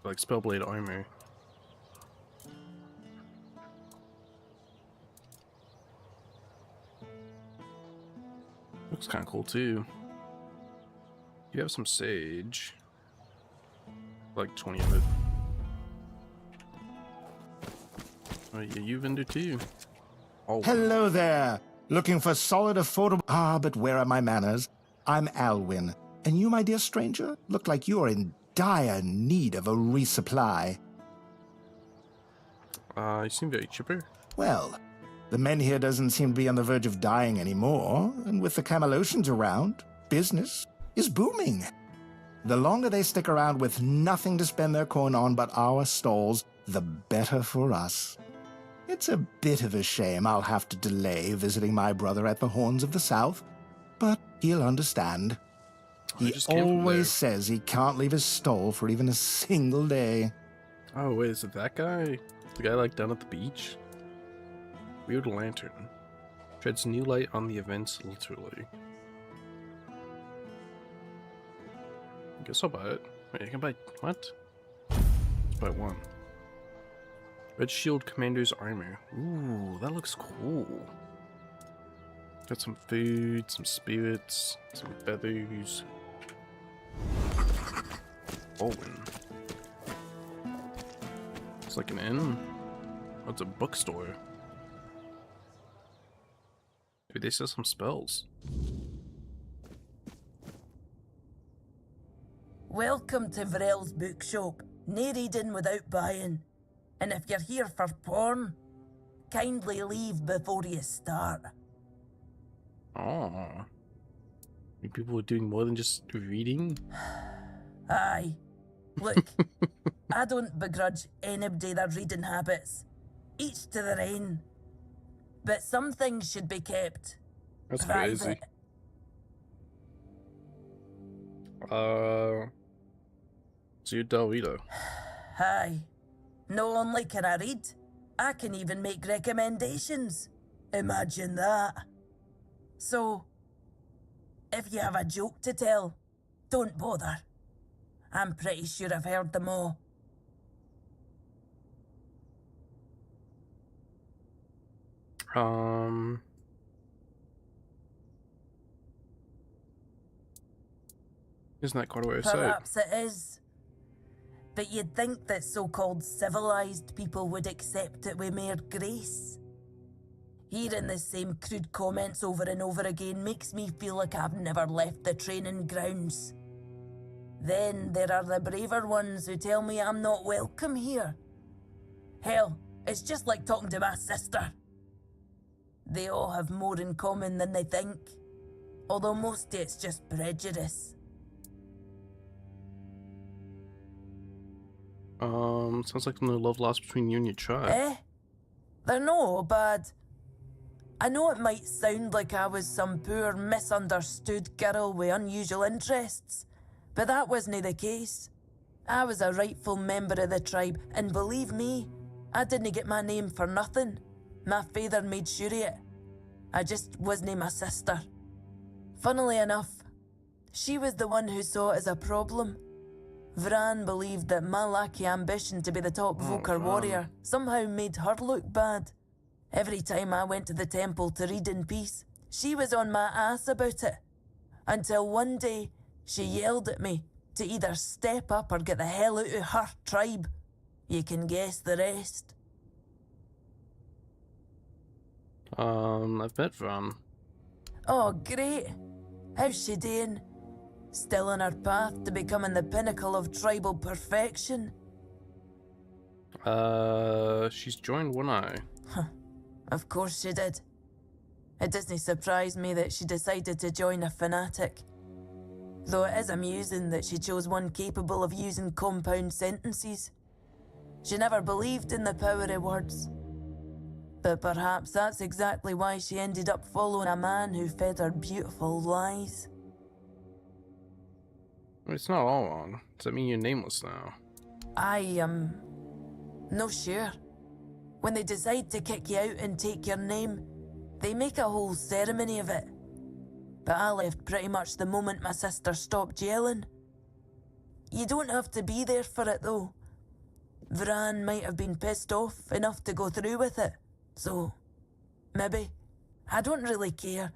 Like Spellblade armor. Looks kind of cool too. You have some sage. Like 20 of it. Oh yeah, you vendor too. Oh. Hello there. Looking for solid, affordable... Ah, but where are my manners? I'm Alwyn. And you, my dear stranger, look like you're in dire need of a resupply. You seem very chipper. Well, the men here doesn't seem to be on the verge of dying anymore, and with the Camelocians around, business is booming. The longer they stick around with nothing to spend their coin on but our stalls, the better for us. It's a bit of a shame I'll have to delay visiting my brother at the Horns of the South, but he'll understand. He always says he can't leave his stall for even a single day. Oh, wait, is it that guy? The guy, like, down at the beach? Weird lantern. Sheds new light on the events, literally. I guess I'll buy it. Wait, I can buy... what? Let's buy one. Red Shield Commander's Armor. Ooh, that looks cool. Got some food, some spirits, some feathers. Owen. It's like an inn. Oh, it's a bookstore. Maybe they sell some spells. Welcome to Vrel's bookshop. No reading without buying. And if you're here for porn, kindly leave before you start. Oh. People are doing more than just reading? Aye. Look, I don't begrudge anybody their reading habits. Each to their own. But some things should be kept That's private. crazy. So you're Dalrita. Aye. Not only can I read, I can even make recommendations. Imagine that. So, if you have a joke to tell, don't bother. I'm pretty sure I've heard them all. Isn't that quite a way to say it? Perhaps it is. But you'd think that so-called civilized people would accept it with mere grace. Hearing the same crude comments over and over again makes me feel like I've never left the training grounds. Then there are the braver ones who tell me I'm not welcome here. Hell, it's just like talking to my sister. They all have more in common than they think, although mostly it's just prejudice. Sounds like no love lost between you and your tribe. Eh? They're no bad. I know it might sound like I was some poor, misunderstood girl with unusual interests, but that wasn't the case. I was a rightful member of the tribe, and believe me, I didn't get my name for nothing. My father made sure of it. I just wasn't my sister. Funnily enough, she was the one who saw it as a problem. Vran believed that my lack of ambition to be the top Voker warrior somehow made her look bad. Every time I went to the temple to read in peace, she was on my ass about it. Until one day, she yelled at me to either step up or get the hell out of her tribe. You can guess the rest. I've met Vran. Oh, great. How's she doing? Still on her path to becoming the pinnacle of tribal perfection? She's joined One Eye. Of course she did. It doesn't surprise me that she decided to join a fanatic. Though it is amusing that she chose one capable of using compound sentences. She never believed in the power of words. But perhaps that's exactly why she ended up following a man who fed her beautiful lies. It's not all wrong. Does that mean you're nameless now? I am no sure. When they decide to kick you out and take your name, they make a whole ceremony of it. But I left pretty much the moment my sister stopped yelling. You don't have to be there for it though. Vran might have been pissed off enough to go through with it. So, maybe. I don't really care.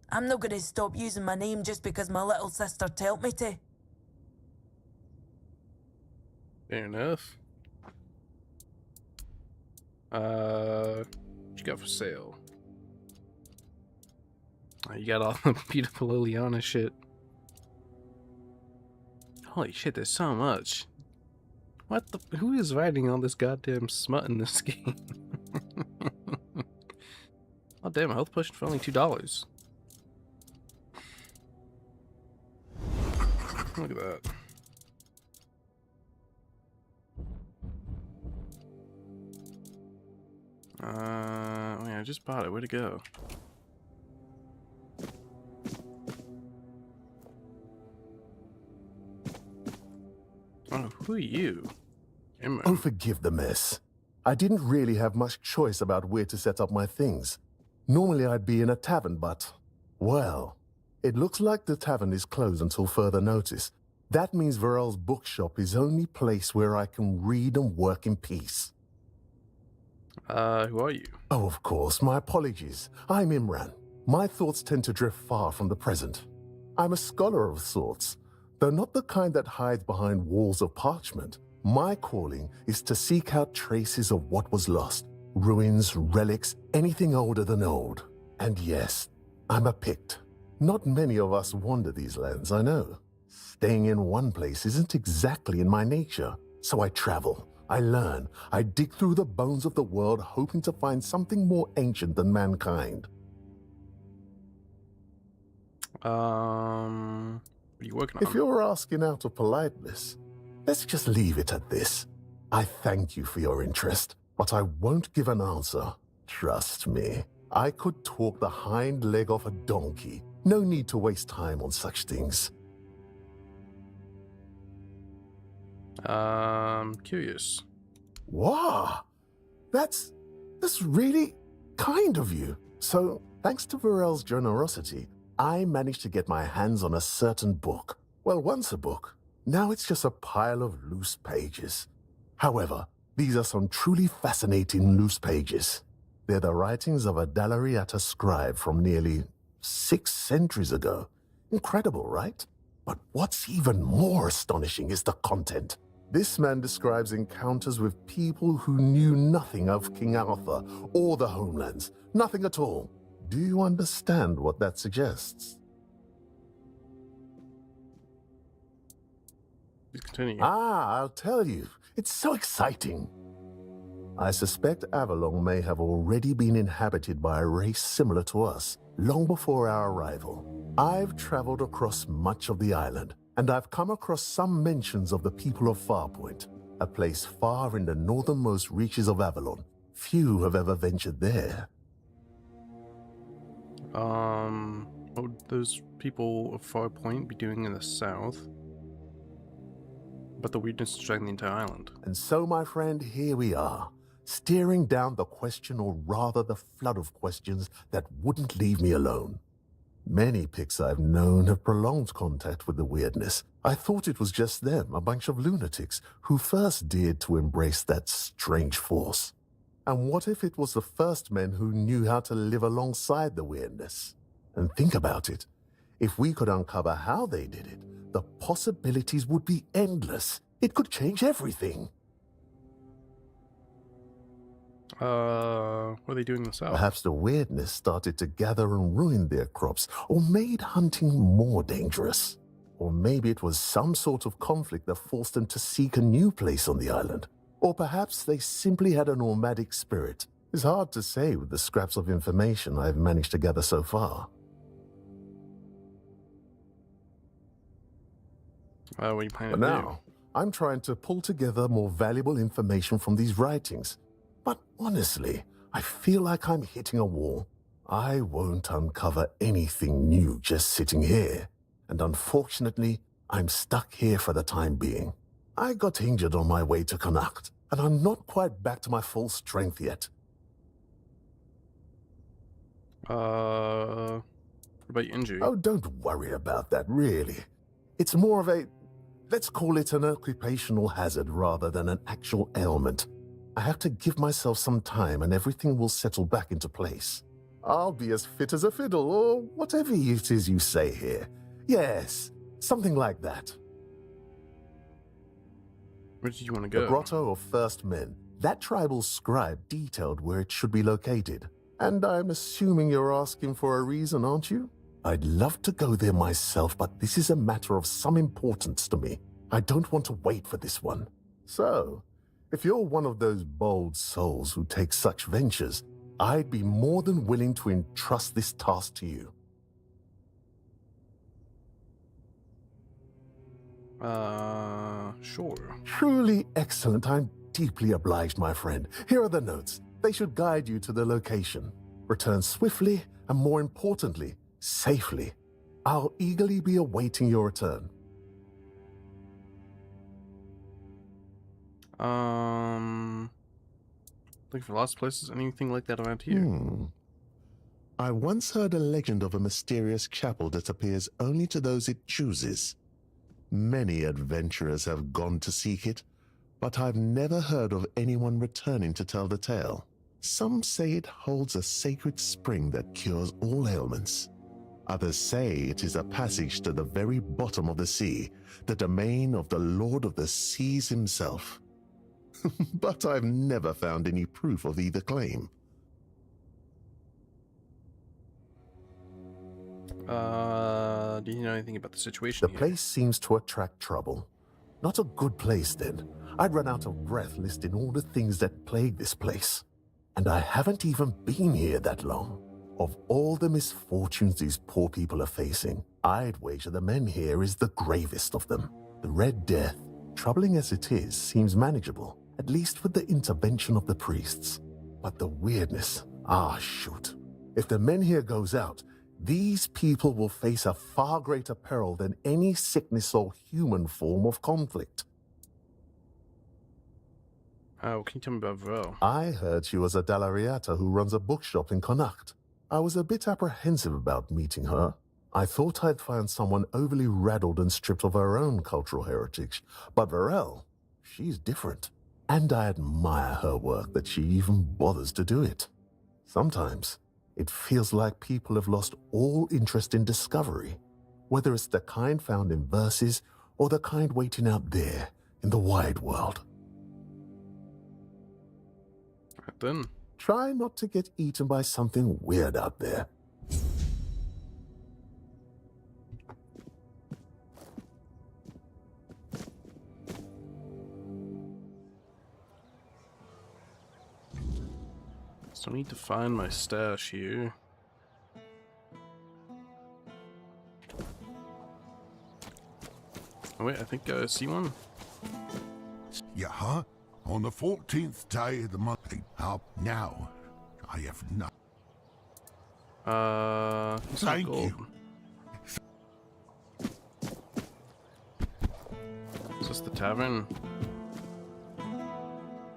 I'm not going to stop using my name just because my little sister told me to. Fair enough. What you got for sale? Oh, you got all the beautiful Liliana shit. Holy shit, there's so much. What the? Who is writing all this goddamn smut in this game? Oh damn, a health potion for only $2. Look at that. Oh yeah, I just bought it. Where'd it go? Oh, who are you? Oh, forgive the mess. I didn't really have much choice about where to set up my things. Normally I'd be in a tavern, but, well, it looks like the tavern is closed until further notice. That means Varel's bookshop is the only place where I can read and work in peace. Who are you? Oh, of course, my apologies. I'm Imran. My thoughts tend to drift far from the present. I'm a scholar of sorts, though not the kind that hides behind walls of parchment. My calling is to seek out traces of what was lost. Ruins, relics, anything older than old. And yes, I'm a Pict. Not many of us wander these lands, I know. Staying in one place isn't exactly in my nature, so I travel. I learn. I dig through the bones of the world, hoping to find something more ancient than mankind. What are you working on? If you're asking out of politeness, let's just leave it at this. I thank you for your interest, but I won't give an answer. Trust me, I could talk the hind leg off a donkey. No need to waste time on such things. Curious. Wow, that's really kind of you. So, thanks to Varel's generosity, I managed to get my hands on a certain book. Well, once a book. Now it's just a pile of loose pages. However, these are some truly fascinating loose pages. They're the writings of a Dalariata scribe from nearly 6 centuries ago. Incredible, right? But what's even more astonishing is the content. This man describes encounters with people who knew nothing of King Arthur or the homelands. Nothing at all. Do you understand what that suggests? Please continue. I'll tell you. It's so exciting. I suspect Avalon may have already been inhabited by a race similar to us, long before our arrival. I've traveled across much of the island, and I've come across some mentions of the people of Farpoint, a place far in the northernmost reaches of Avalon. Few have ever ventured there. What would those people of Farpoint be doing in the south? But the weirdness is dragging the entire island. And so, my friend, here we are, staring down the question, or rather the flood of questions that wouldn't leave me alone. Many Picts I've known have prolonged contact with the weirdness. I thought it was just them, a bunch of lunatics, who first dared to embrace that strange force. And what if it was the first men who knew how to live alongside the weirdness? And think about it. If we could uncover how they did it, the possibilities would be endless. It could change everything. What are they doing in the south? Perhaps the weirdness started to gather and ruin their crops, or made hunting more dangerous. Or maybe it was some sort of conflict that forced them to seek a new place on the island. Or perhaps they simply had a nomadic spirit. It's hard to say with the scraps of information I've managed to gather so far. What are you planning But to now, I'm trying to pull together more valuable information from these writings. But honestly, I feel like I'm hitting a wall. I won't uncover anything new just sitting here. And unfortunately, I'm stuck here for the time being. I got injured on my way to Connacht, and I'm not quite back to my full strength yet. What about your injury? Oh, don't worry about that, really. It's more of a, let's call it an occupational hazard rather than an actual ailment. I have to give myself some time and everything will settle back into place. I'll be as fit as a fiddle, or whatever it is you say here. Yes, something like that. Where did you want to go? The Grotto of First Men. That tribal scribe detailed where it should be located. And I'm assuming you're asking for a reason, aren't you? I'd love to go there myself, but this is a matter of some importance to me. I don't want to wait for this one. So, if you're one of those bold souls who take such ventures, I'd be more than willing to entrust this task to you. Sure. Truly excellent. I'm deeply obliged, my friend. Here are the notes. They should guide you to the location. Return swiftly, and more importantly, safely. I'll eagerly be awaiting your return. Looking for lost places, anything like that around here? I once heard a legend of a mysterious chapel that appears only to those it chooses. Many adventurers have gone to seek it, but I've never heard of anyone returning to tell the tale. Some say it holds a sacred spring that cures all ailments. Others say it is a passage to the very bottom of the sea, the domain of the Lord of the Seas himself. But I've never found any proof of either claim. Do you know anything about the situation The here? place seems to attract trouble. Not a good place, then. I'd run out of breath listing all the things that plague this place. And I haven't even been here that long. Of all the misfortunes these poor people are facing, I'd wager the men here is the gravest of them. The Red Death, troubling as it is, seems manageable, at least with the intervention of the priests. But the weirdness, shoot. If the men here goes out, these people will face a far greater peril than any sickness or human form of conflict. Oh, can you tell me about Varel? I heard she was a Dalariata who runs a bookshop in Connacht. I was a bit apprehensive about meeting her. I thought I'd find someone overly rattled and stripped of her own cultural heritage. But Varel, she's different. And I admire her work that she even bothers to do it. Sometimes, it feels like people have lost all interest in discovery, whether it's the kind found in verses or the kind waiting out there in the wide world. Right then. Try not to get eaten by something weird out there. So I need to find my stash here. Oh wait, I think I see one. Yeah, on the 14th day of the month. Up now, I have not. Thank you. Is this the tavern?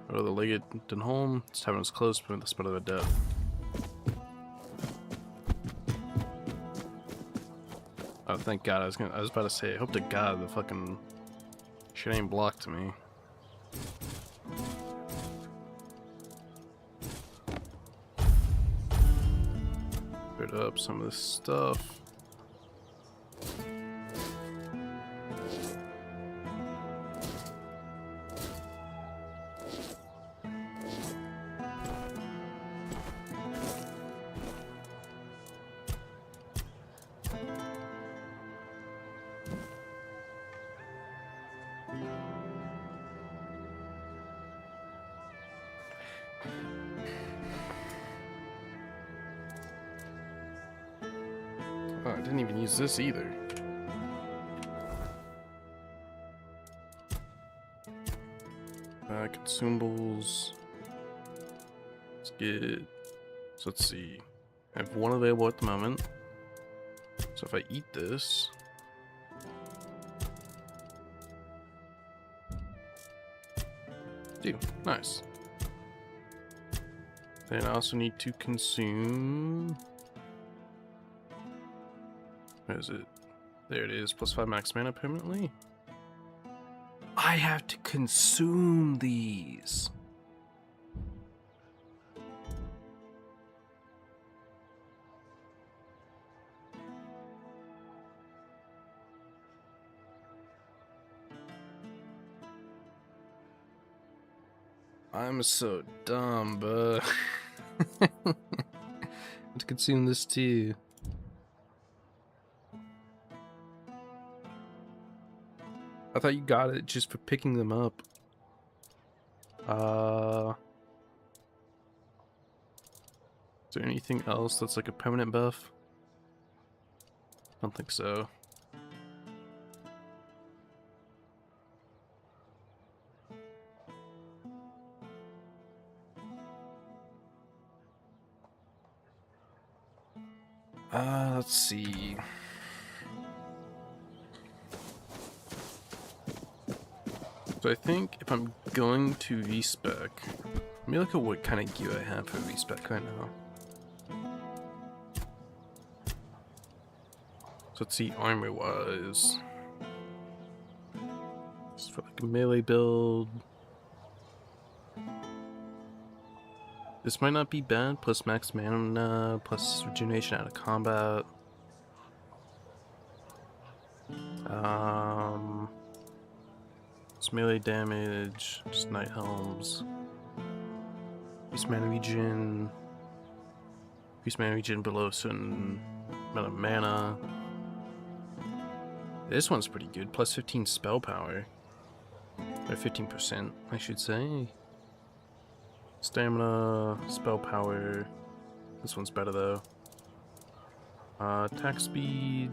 Or the Legged home? This tavern is closed, but the spot of a death. Oh, thank God! I was about to say. I hope to God the fucking shit ain't blocked to me. Cleared up some of this stuff. Oh, I didn't even use this either. Consumables. Let's get. So let's see. I have one available at the moment. So if I eat this. Deal. Nice. Then I also need to consume. Where is it? There it is. +5 max mana permanently. I have to consume these. I'm so dumb, but to consume this too. I thought you got it just for picking them up. Is there anything else that's like a permanent buff? I don't think so. Let's see. So I think if I'm going to respec, let me look at what kind of gear I have for respec right now. So let's see armor wise. Just for like a melee build. This might not be bad, plus max mana, plus regeneration out of combat. It's melee damage, just night helms. Increase mana regen. Increase mana regen below a certain amount of mana. This one's pretty good, plus 15 spell power. Or 15%, I should say. Stamina, spell power. This one's better though. Attack speed.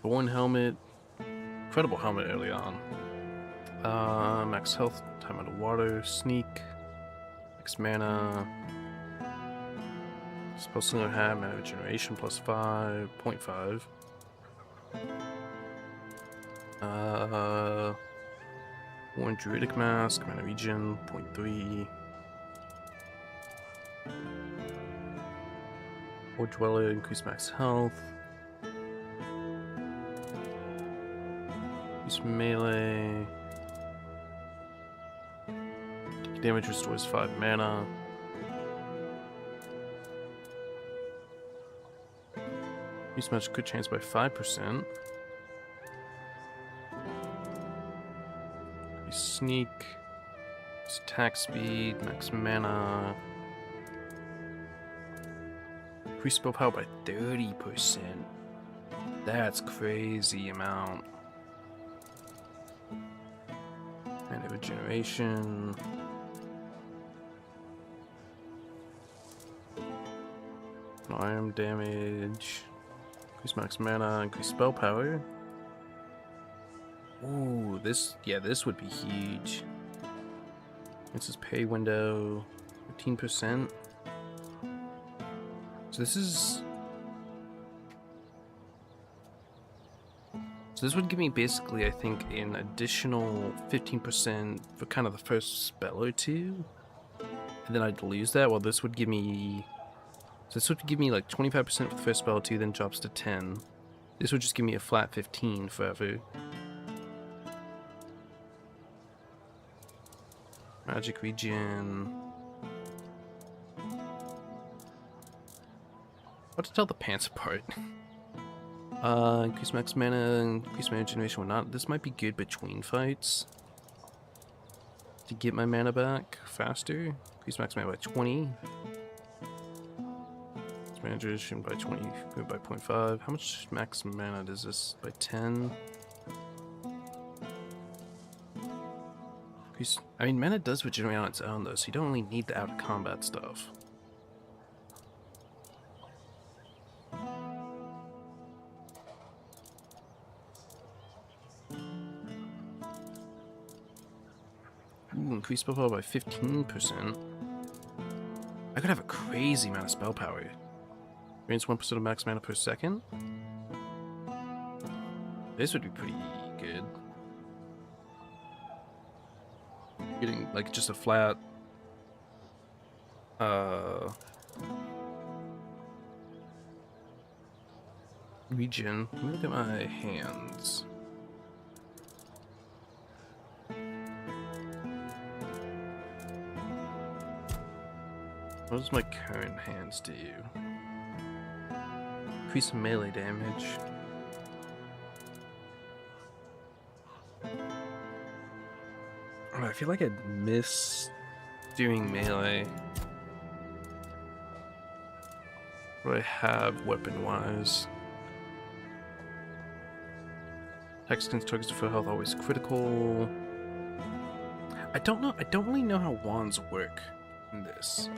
Born helmet. Incredible helmet early on. Max health, time out of water, sneak. Max mana. Spell slinger hat, mana regeneration plus 5.5. One druidic mask, mana regen, 0.3. Or dweller, increase max health. Increase melee. Take damage restores 5 mana. Increase magic crit chance by 5%. Sneak, attack speed, max mana, increase spell power by 30%. That's crazy amount. Mana regeneration. Iron damage. Increase max mana, increase spell power. Ooh, this would be huge. This is pay window, 15%. So this would give me basically, I think, an additional 15% for kind of the first spell or two. And then I'd lose that, well this would give me... So this would give me like 25% for the first spell or two, then drops to 10. This would just give me a flat 15 forever. Magic regen. What to tell the pants apart? Increase max mana, increase mana regeneration, whatnot. This might be good between fights. To get my mana back faster. Increase max mana by 20. Mana regeneration by 20, by 0.5. How much max mana does this? By 10. I mean, mana does regenerate on its own though, so you don't really need the out of combat stuff. Ooh, increase spell power by 15%. I could have a crazy amount of spell power. Gains 1% of max mana per second. This would be pretty good. Getting like just a flat regen. Let me look at my hands. What does my current hands do? Increase melee damage. I feel like I'd miss doing melee. What do I have weapon-wise? Text against targets for health always critical. I don't know. I don't really know how wands work in this.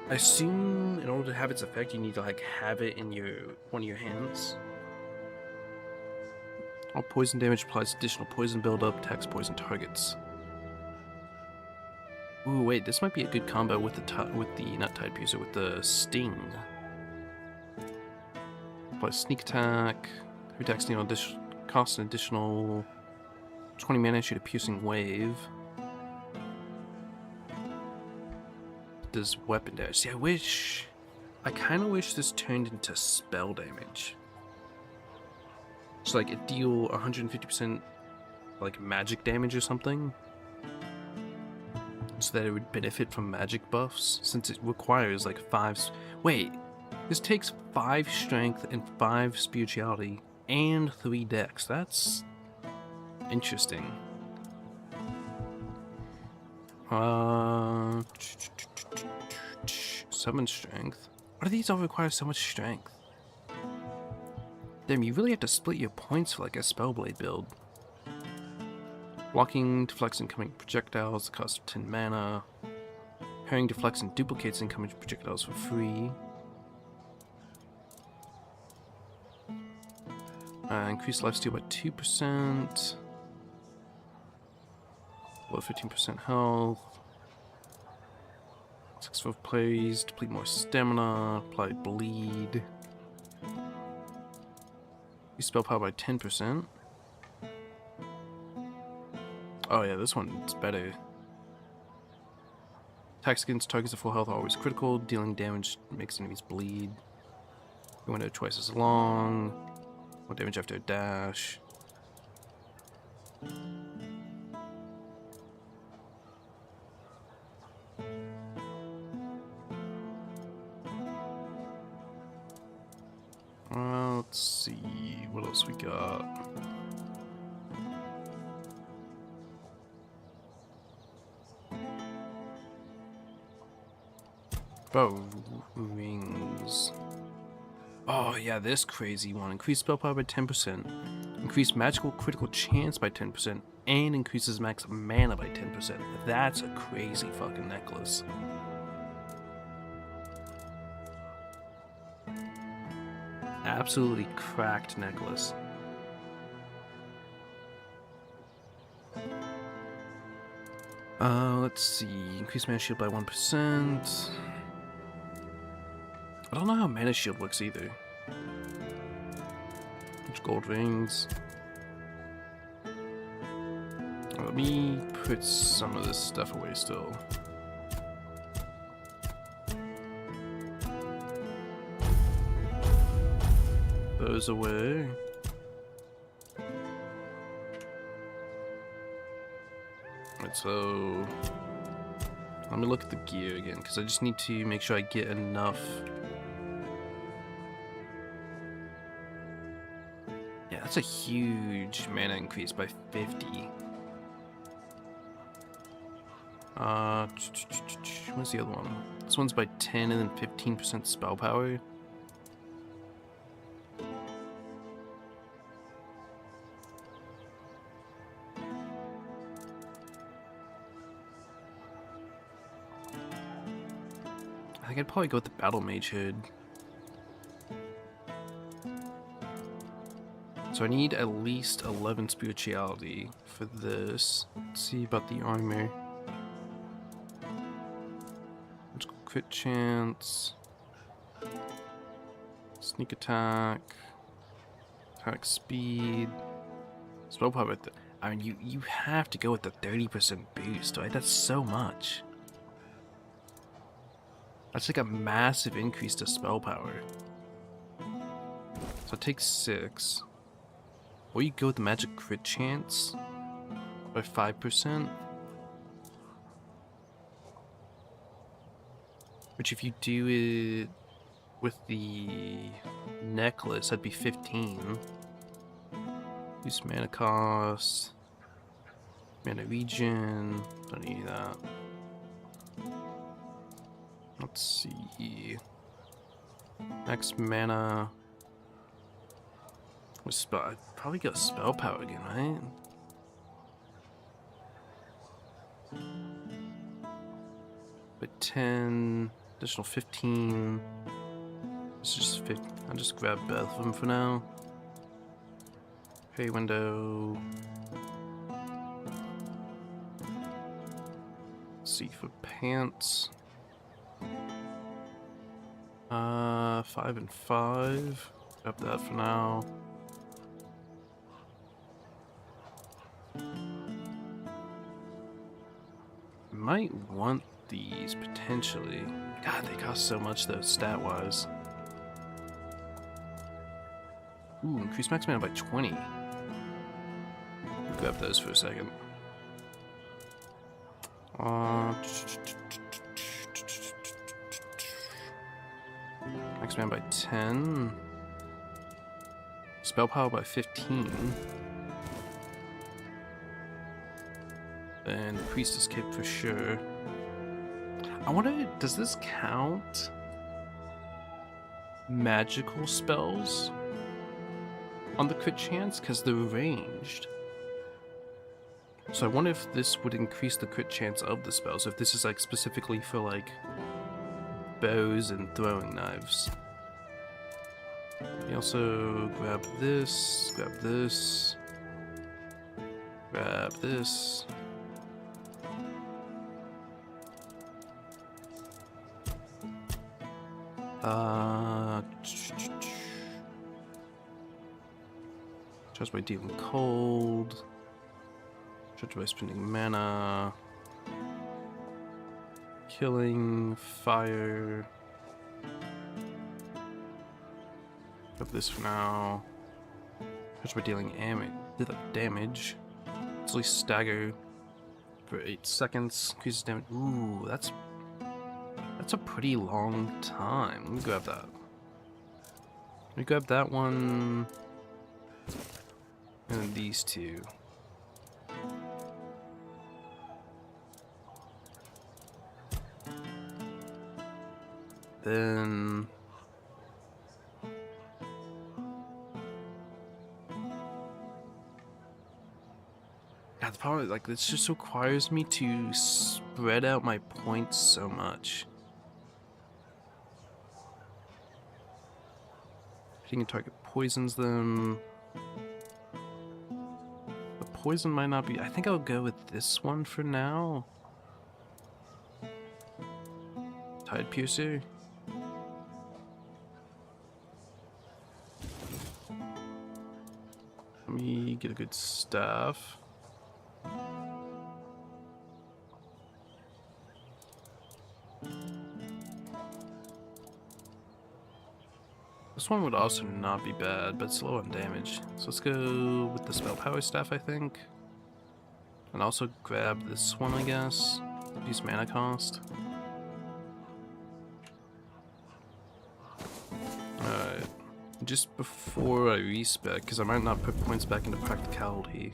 I assume in order to have its effect, you need to like have it in one of your hands. All poison damage applies additional poison buildup, attacks poison targets. Ooh, wait, this might be a good combo with the not Tide Piercer, with the Sting. Apply sneak attack. Every attack steal costs an additional 20 mana, shoot a piercing wave. Does weapon damage. See, I kind of wish this turned into spell damage. So like it deal 150% like magic damage or something, so that it would benefit from magic buffs, since it requires like 5. Wait, this takes 5 strength and 5 spirituality and 3 dex. That's interesting. 7 strength. Why do these all require so much strength? Damn, you really have to split your points for like a Spellblade build. Blocking deflects incoming projectiles, the cost of 10 mana. Parrying deflects and duplicates incoming projectiles for free. Increase lifesteal by 2%. Below 15% health. 6 for plays, deplete more stamina, apply bleed. Use spell power by 10%. Oh yeah, this one's better. Attacks against targets at full health are always critical. Dealing damage makes enemies bleed. Your window twice as long. More damage after a dash. Let's see what else we got. Bow rings. Oh yeah, this crazy one. Increase spell power by 10%. Increase magical critical chance by 10%. And increases max mana by 10%. That's a crazy fucking necklace. Absolutely cracked necklace. Let's see. Increase mana shield by 1%. I don't know how mana shield works either. Which gold rings. Let me put some of this stuff away still. Those away. Right, so let me look at the gear again, because I just need to make sure I get enough. Yeah, that's a huge mana increase by 50. What's the other one? This one's by 10 and then 15% spell power. I think I'd probably go with the Battle Mage Hood. So I need at least 11 spirituality for this. Let's see about the armor. Crit chance. Sneak attack. Attack speed. Spell power. I mean, you have to go with the 30% boost, right? That's so much. That's like a massive increase to spell power. So it takes 6. Or you go with the magic crit chance by 5%. Which if you do it with the necklace, that'd be 15. Use mana cost. Mana regen. Don't need that. Let's Let's see. Max mana. I'd probably got spell power again, right? But 10, additional 15. It's just 50. I'll just grab both of them for now. Pay window. Let's see for pants. 5 and 5. Grab that for now. Might want these potentially. God, they cost so much though, stat-wise. Ooh, increase max mana by 20. Grab those for a second. Max mana by 10. Spell power by 15. And Priestess Cape for sure. I wonder, does this count magical spells on the crit chance? Because they're ranged. So I wonder if this would increase the crit chance of the spells, if this is like specifically for like bows and throwing knives. You also grab this, grab this, grab this. Charge by dealing cold. Charge by spending mana. Killing, fire. Grab this for now. Charge by dealing damage. It's at least stagger for 8 seconds. Increases damage. Ooh, that's a pretty long time. Let me grab that. Let me grab that one. And then these two. Then God, the problem is, like, this just requires me to spread out my points so much. Hitting a target poisons them. The poison might not be. I think I'll go with this one for now. Tide Piercer. Let me get a good staff. This one would also not be bad, but it's low on damage. So let's go with the spell power staff, I think. And also grab this one, I guess. Reduce mana cost. Alright. Just before I respec, because I might not put points back into practicality,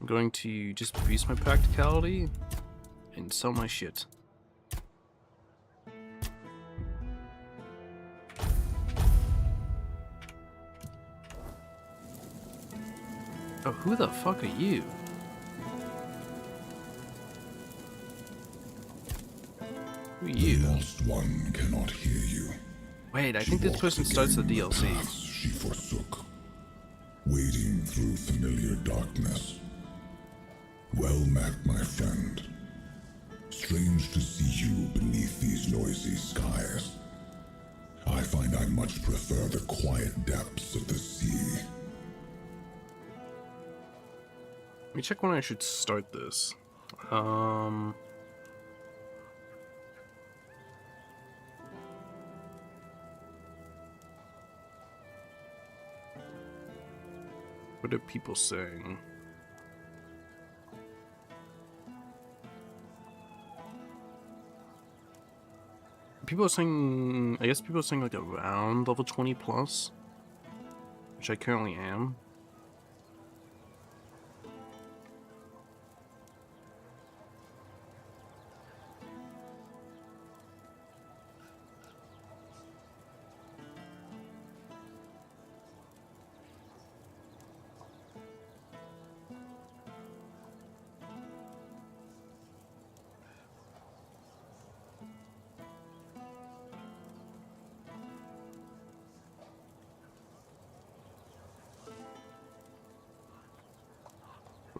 I'm going to just boost my practicality and sell my shit. Oh, who the fuck are you? Who are you? The Lost One cannot hear you. Wait, I think this person starts the DLC. She forsook, wading through familiar darkness. Well met, my friend. Strange to see you beneath these noisy skies. I find I much prefer the quiet depths of the sea. Let me check when I should start this. What are people saying? People are saying, I guess people are saying like around level 20 plus, which I currently am.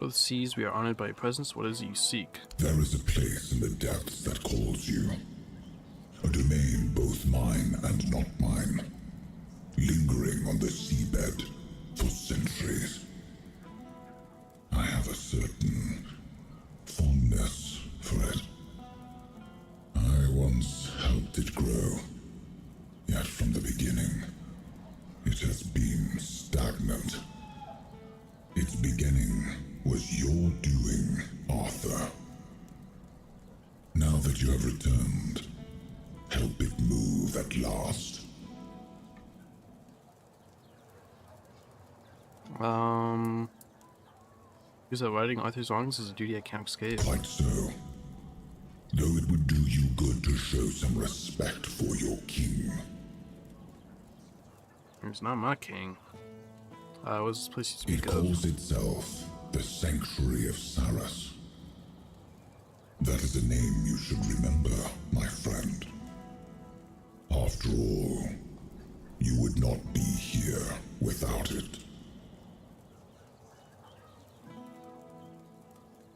Lord of the Seas, we are honored by your presence. What is it you seek? There is a place in the depths that calls you. A domain both mine and not mine. Lingering on the seabed for centuries. I have a certain fondness for it. I once helped it grow. Yet from the beginning, it has been stagnant. Its beginning was your doing, Arthur. Now that you have returned, help it move at last. Is that righting Arthur's wrongs is a duty I can't escape? Quite so. Though it would do you good to show some respect for your king. He's not my king. What's this place you speak It of? calls itself the Sanctuary of Saras. That is a name you should remember, my friend. After all, you would not be here without it.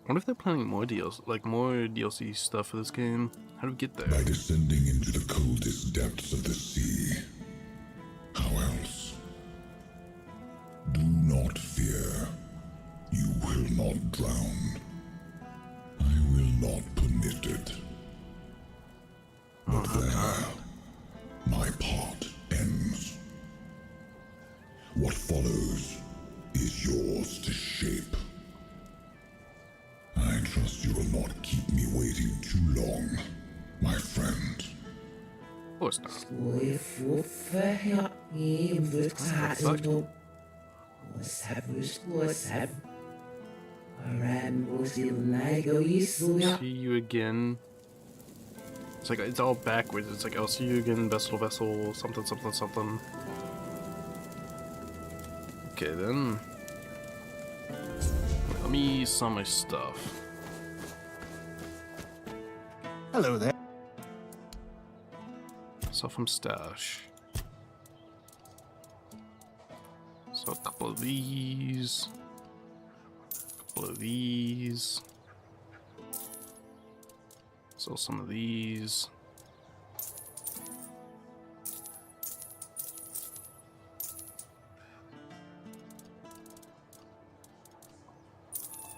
I wonder if they're planning more deals, like more DLC stuff for this game. How do we get there? By descending into the coldest depths of the sea. How else? Do not fear. You will not drown. I will not permit it. But there, my part ends. What follows is yours to shape. I trust you will not keep me waiting too long, my friend. Of course not. See you again. It's like, it's all backwards. It's like, I'll see you again, vessel, something, something, something. Okay, then. Let me sell my stuff. Hello there. Sell from stash. So a couple of these. A couple of these. Sell some of these.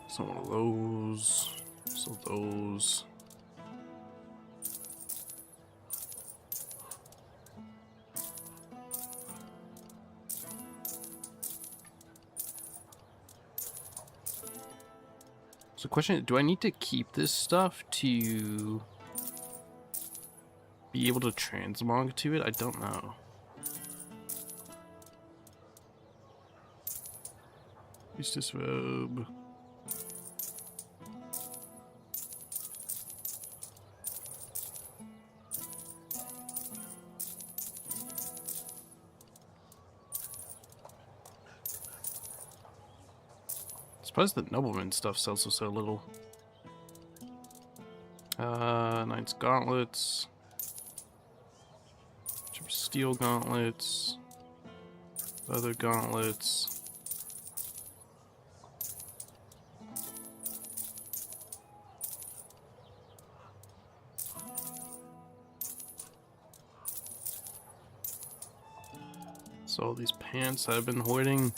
Sell one of those. Sell those. So question, do I need to keep this stuff to be able to transmog to it? I don't know. Use this robe. Surprised that nobleman stuff sells for so little. Knight's gauntlets. Steel gauntlets. Leather gauntlets. So all these pants I've been hoarding.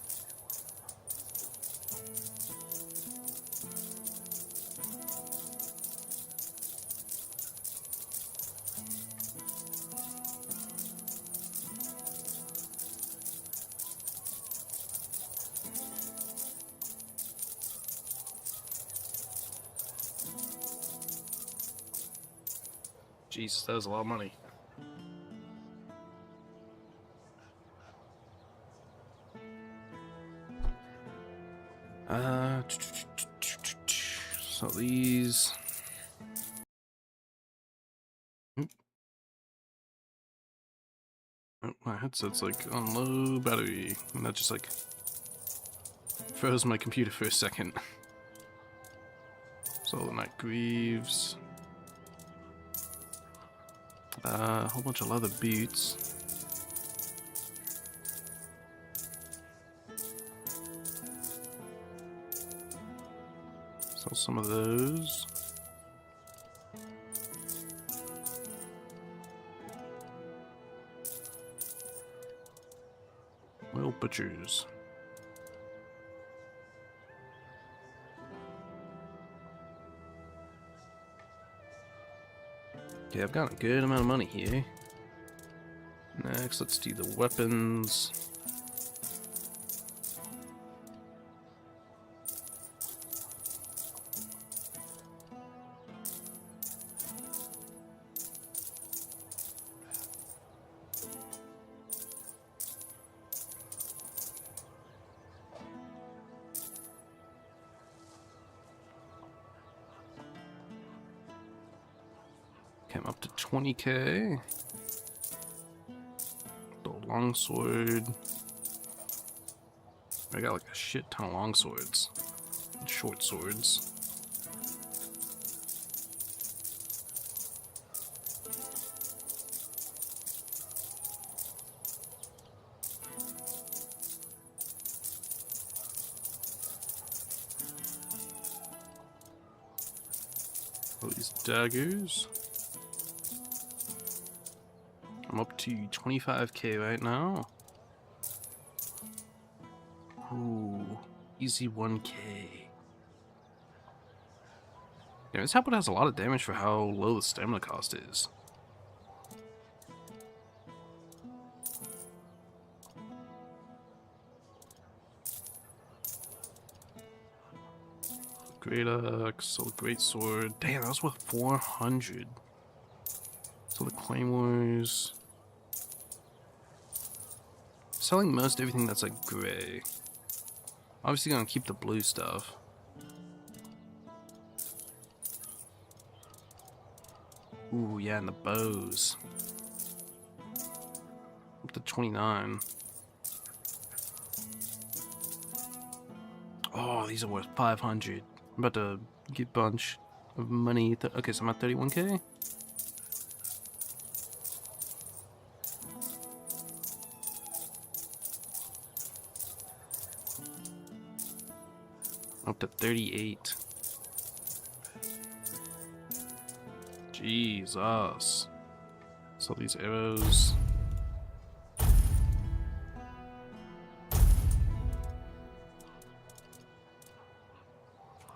Jesus, that was a lot of money. So these. Oh, my headset's like on low battery, and that just like froze my computer for a second. So the Night Greaves. A whole bunch of leather boots. Sell some of those. Well, butchers. Okay, I've got a good amount of money here. Next, let's do the weapons. Okay, I'm up to 20k. The longsword. I got like a shit ton of long swords. And short swords. All these daggers. I'm up to 25k right now. Ooh, easy 1k. Yeah, this output has a lot of damage for how low the stamina cost is. Great axe, so great sword. Damn, that was worth 400. So the claymores. Selling most everything that's like gray. Obviously gonna keep the blue stuff. Ooh, yeah, and the bows. Up to 29. Oh, these are worth 500. I'm about to get a bunch of money. Okay, so I'm at 31k. Up to 38. Jesus. So these arrows.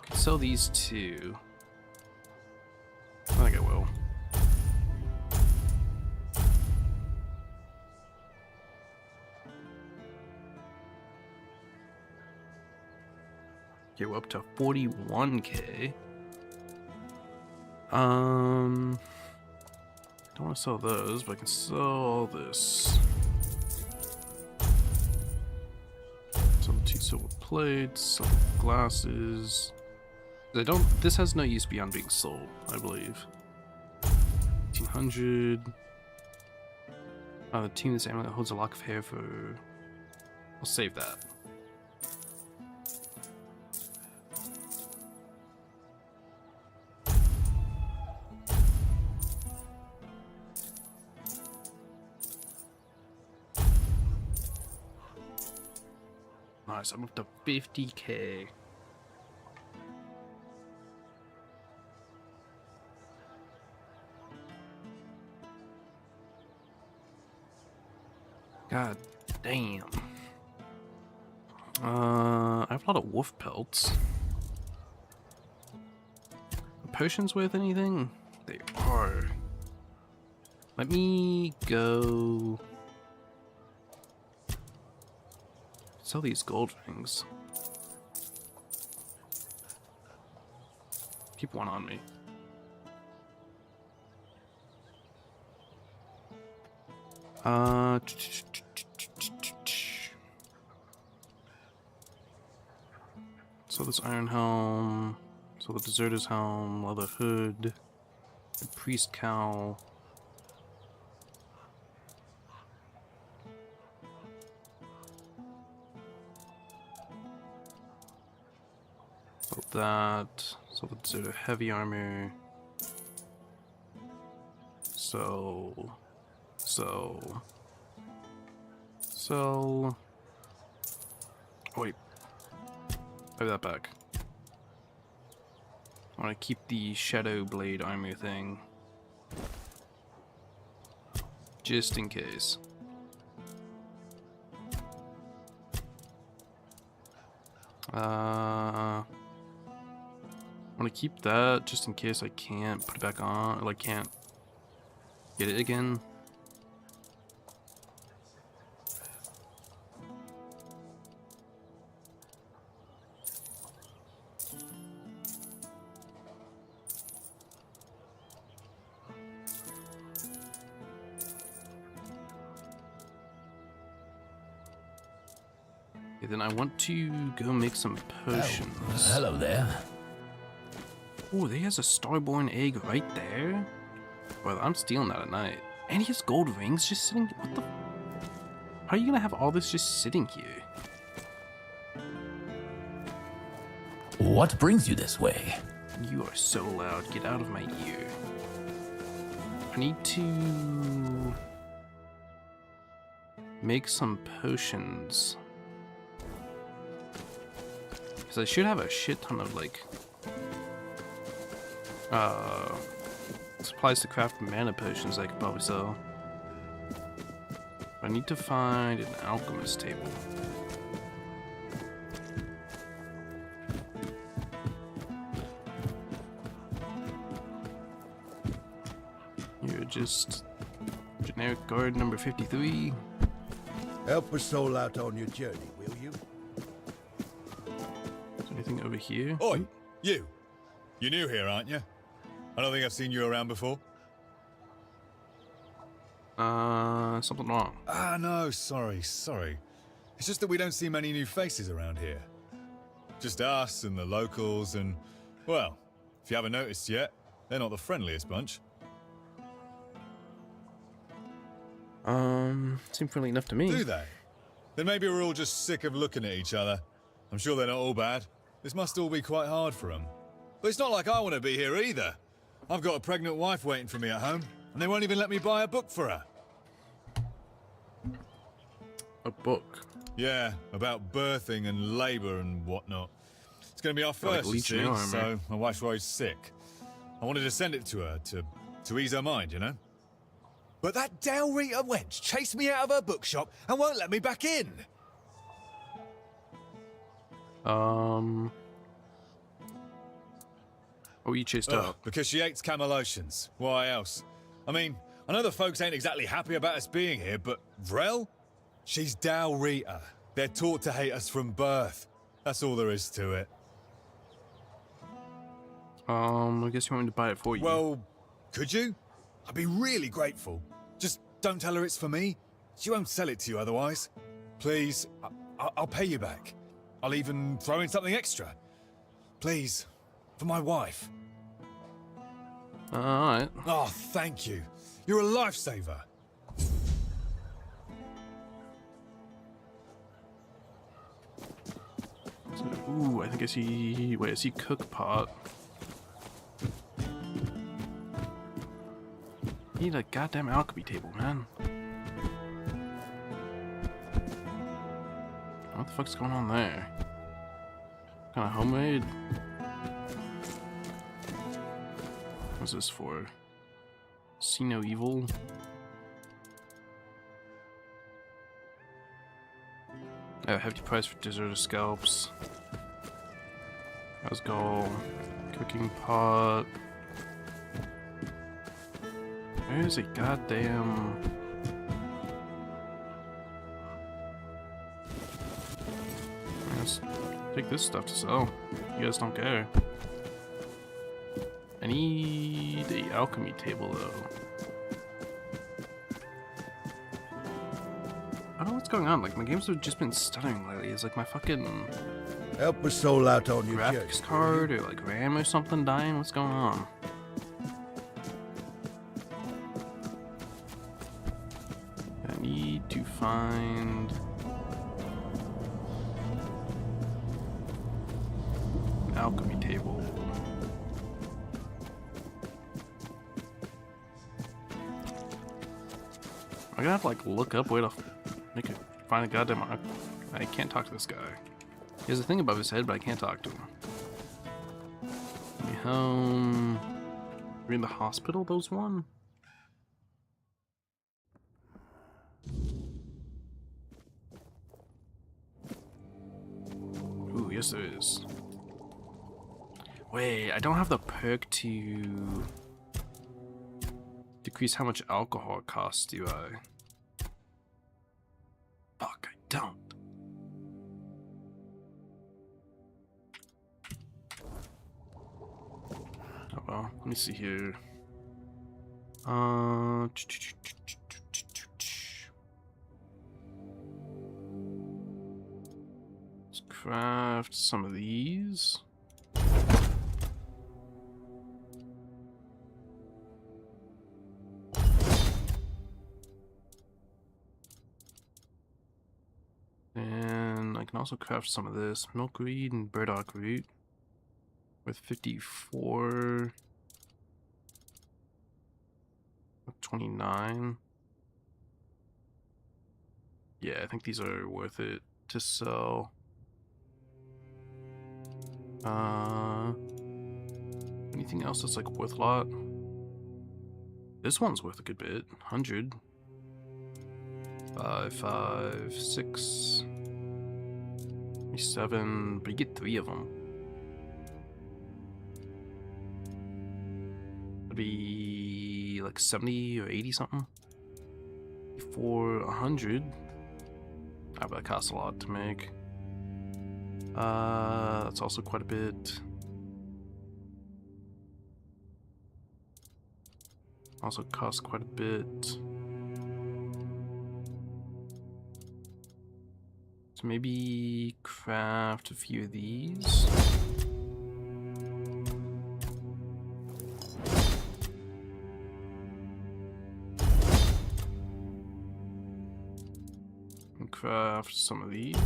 Could sell these two. I think I will. Okay, we're up to 41k. Don't want to sell those, but I can sell all this. Sell the 2 silver plates, sell the glasses. This has no use beyond being sold, I believe. 1800. The team this amulet holds a lock of hair for... I'll save that. Nice, I'm up to 50k. God damn. I have a lot of wolf pelts. Are potions worth anything? They are. Let me go sell these gold rings. Keep one on me. So this iron helm, so the deserter's helm, leather hood, the priest cowl. So that, so the deserter heavy armor. So. Oh, wait. Pay that back. I want to keep the Shadow Blade armor thing. Just in case. I want to keep that just in case I can't put it back on, or like can't get it again. Okay, then I want to go make some potions. Oh, hello there. Oh, he has a starborn egg right there. Well, I'm stealing that at night. And he has gold rings just sitting. What the? How are you gonna have all this just sitting here? What brings you this way? You are so loud. Get out of my ear. I need to make some potions. Because I should have a shit ton of, like, supplies to craft mana potions I could probably sell. I need to find an alchemist table. You're just generic guard number 53. Help a soul out on your journey, will you? Is there anything over here? Oi, you! You're new here, aren't you? I don't think I've seen you around before. Something wrong. Ah, no, sorry. It's just that we don't see many new faces around here. Just us and the locals and, well, if you haven't noticed yet, they're not the friendliest bunch. Seem friendly enough to me. Do they? Then maybe we're all just sick of looking at each other. I'm sure they're not all bad. This must all be quite hard for them. But it's not like I want to be here either. I've got a pregnant wife waiting for me at home, and they won't even let me buy a book for her. A book? Yeah, about birthing and labour and whatnot. It's going to be our first, you see, so my wife's worried sick. I wanted to send it to her to ease her mind, you know? But that Dalrita wench chased me out of her bookshop and won't let me back in. Oh, you chased out? Because she hates Camelotians. Why else? I mean, I know the folks ain't exactly happy about us being here, but Vrel? She's Dalrita. They're taught to hate us from birth. That's all there is to it. I guess you want me to buy it for you. Well, could you? I'd be really grateful. Just don't tell her it's for me. She won't sell it to you otherwise. Please, I'll pay you back. I'll even throw in something extra. Please, for my wife. Alright. Oh, thank you. You're a lifesaver. So, ooh, I think I see... Wait, I see cook pot. Need a goddamn alchemy table, man. What the fuck's going on there? Kind of homemade? What's this for? See no evil? Oh, hefty price for deserter scalps. Let's go. Cooking pot. Where's a goddamn... Let's take this stuff to sell. You guys don't care. I need the alchemy table though. I don't know what's going on. Like, my games have just been stuttering lately. It's like my fucking... Help a soul out on your journey. graphics card or like RAM or something dying. What's going on? I need to find an alchemy table. I'm gonna have to like look up where to find a goddamn. I can't talk to this guy. He has a thing above his head, but I can't talk to him. Let me We're in the hospital, those one? Ooh, yes there is. Wait, I don't have the perk to decrease how much alcohol it costs, do I? Fuck, I don't. Oh well, let me see here. Let's craft some of these. And I can also craft some of this milkweed and burdock root with 54, 29. Yeah, I think these are worth it to sell. Anything else that's like worth a lot? This one's worth a good bit. 100. 5, 5, 6, 7, but you get 3 of them. It'd be like 70 or 80 something. For 100. Ah, but that costs a lot to make. That's also quite a bit. Also costs quite a bit. So maybe craft a few of these. And craft some of these.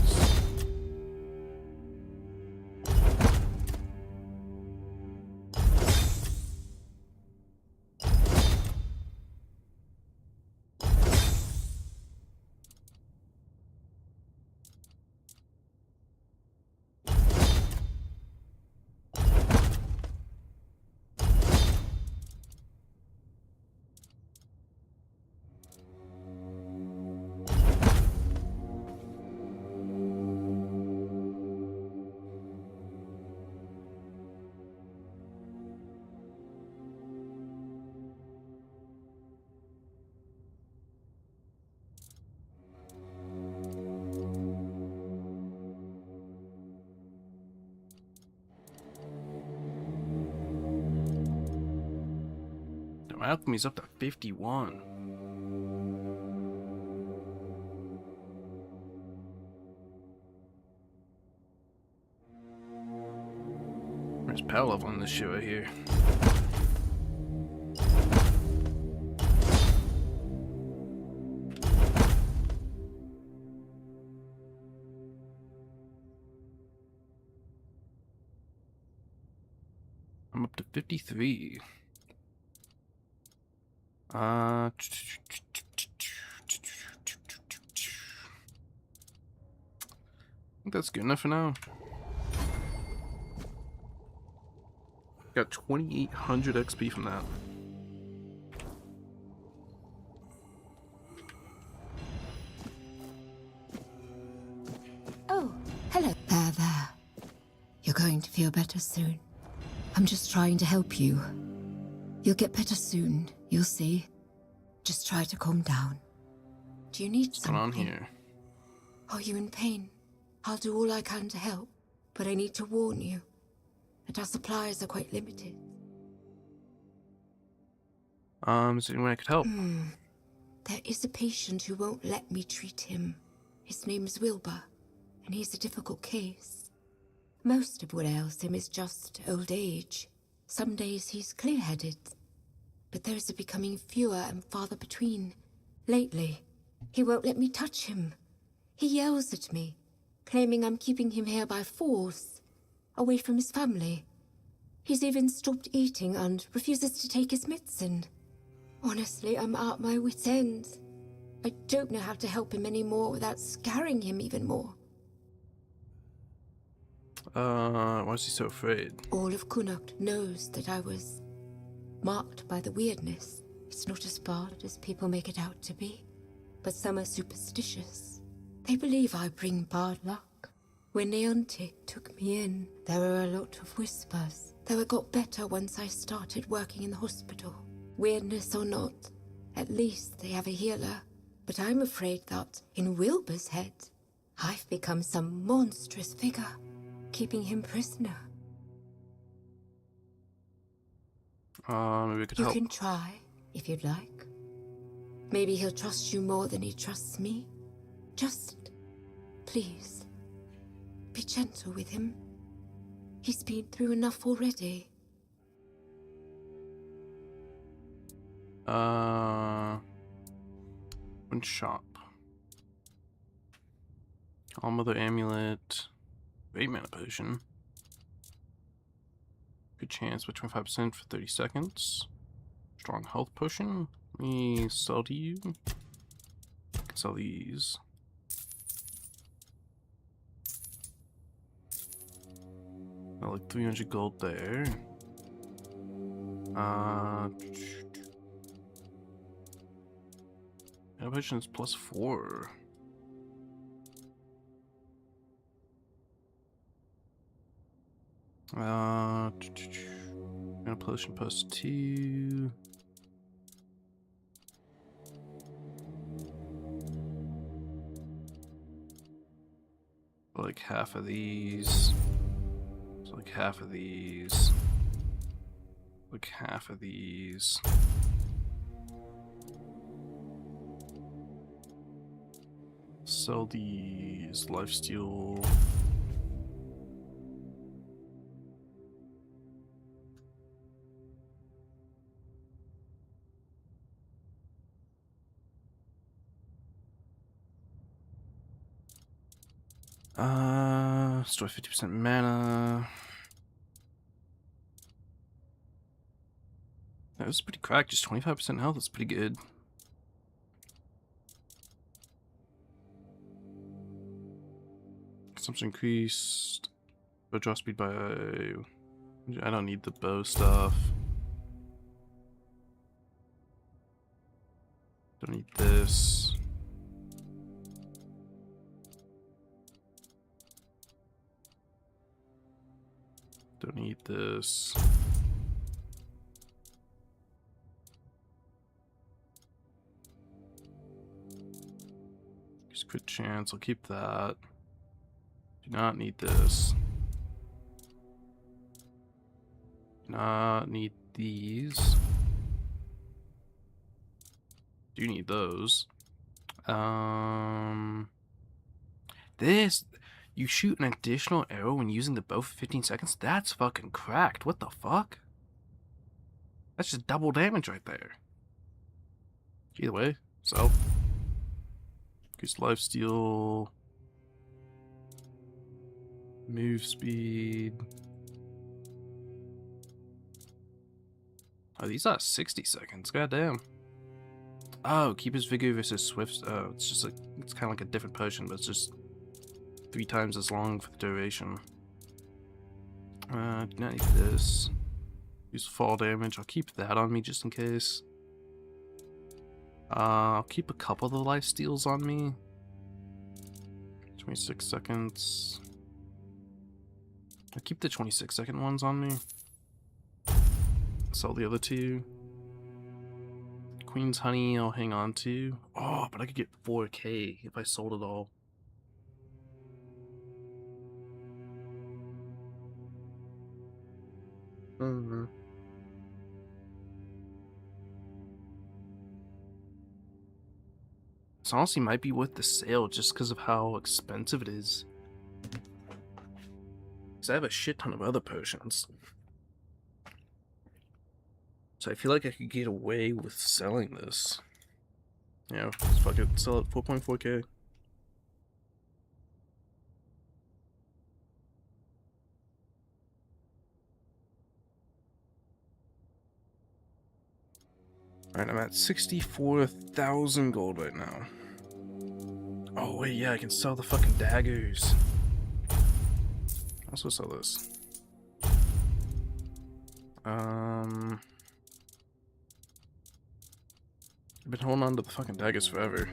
My alchemy's up to 51. There's power level on this shit right here. I'm up to 53. I think that's good enough for now. Got 2,800 XP from that. Oh, hello. There. You're going to feel better soon. I'm just trying to help you. You'll get better soon, you'll see. Just try to calm down. Do you need something? What's going on here? Are you in pain? I'll do all I can to help, but I need to warn you that our supplies are quite limited. Is there any way I could help? There is a patient who won't let me treat him. His name is Wilbur, and he's a difficult case. Most of what ails him is just old age. Some days he's clear-headed, but those are becoming fewer and farther between. Lately, he won't let me touch him. He yells at me, claiming I'm keeping him here by force, away from his family. He's even stopped eating and refuses to take his medicine. Honestly, I'm at my wit's end. I don't know how to help him anymore without scaring him even more. Why is he so afraid? All of Connacht knows that I was marked by the weirdness. It's not as bad as people make it out to be, but some are superstitious. They believe I bring bad luck. When Neontic took me in, there were a lot of whispers, though it got better once I started working in the hospital. Weirdness or not, at least they have a healer. But I'm afraid that, in Wilbur's head, I've become some monstrous figure, keeping him prisoner. Maybe we could help. You can try, if you'd like. Maybe he'll trust you more than he trusts me. Just, please, be gentle with him. He's been through enough already. One shop. All Mother Amulet. 8 mana potion. Good chance by 25% for 30 seconds. Strong health potion. Let me sell to you. I can sell these. Got like 300 gold there. Mana potion is +4. Mana potion +2. Like half of these. So like half of these. Like half of these. Sell these. Lifesteal. Store 50% mana. That was pretty cracked, just 25% health, that's pretty good. Consumption increased. Bow draw speed by... I don't need the bow stuff. Don't need this. Don't need this. Just crit chance, I'll keep that. Do not need this. Do not need these. Do need those. This... You shoot an additional arrow when using the bow for 15 seconds? That's fucking cracked. What the fuck? That's just double damage right there. Either way, so. Increase lifesteal. Move speed. Oh, these are 60 seconds. Goddamn. Oh, Keeper's Vigor versus Swift's. Oh, it's just like, it's kind of like a different potion, but it's just 3 times as long for the duration. Do not need this. Use fall damage. I'll keep that on me just in case. I'll keep a couple of the life steals on me. 26 seconds. I'll keep the 26-second ones on me. Sell the other 2. Queen's Honey I'll hang on to. Oh, but I could get 4K if I sold it all. This honestly might be worth the sale just because of how expensive it is. Because I have a shit ton of other potions. So I feel like I could get away with selling this. Yeah, let's fucking sell it 4.4K. Alright, I'm at 64,000 gold right now. Oh wait, yeah, I can sell the fucking daggers. Also sell this. I've been holding on to the fucking daggers forever.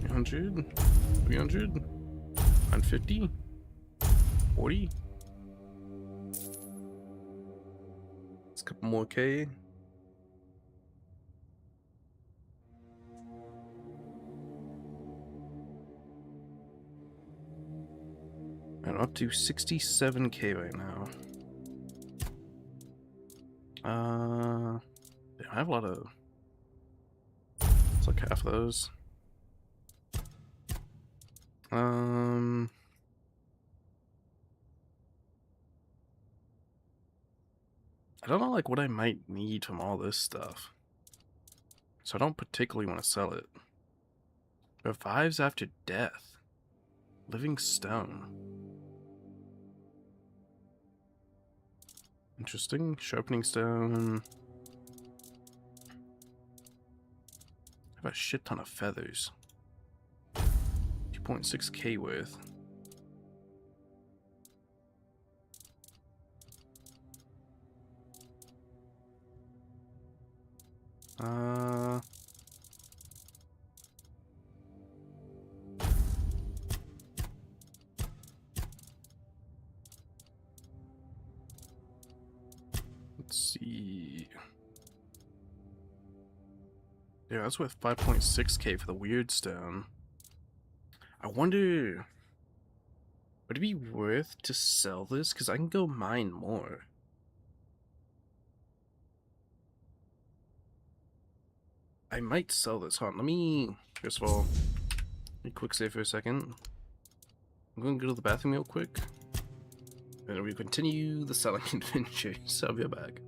$300, 150, 40. It's a couple more K. And I'm up to 67K right now. Damn, I have a lot of. It's like half of those. I don't know like what I might need from all this stuff. So I don't particularly want to sell it. Revives after death. Living stone. Interesting. Sharpening stone. I have a shit ton of feathers. 2.6K worth. Let's see. Yeah, that's worth 5.6K for the weird stone. I wonder, would it be worth to sell this? Because I can go mine more. I might sell this. Hold on, let me, first of all, let me quick save for a second. I'm going to go to the bathroom real quick. And we continue the selling adventure. So I'll be back.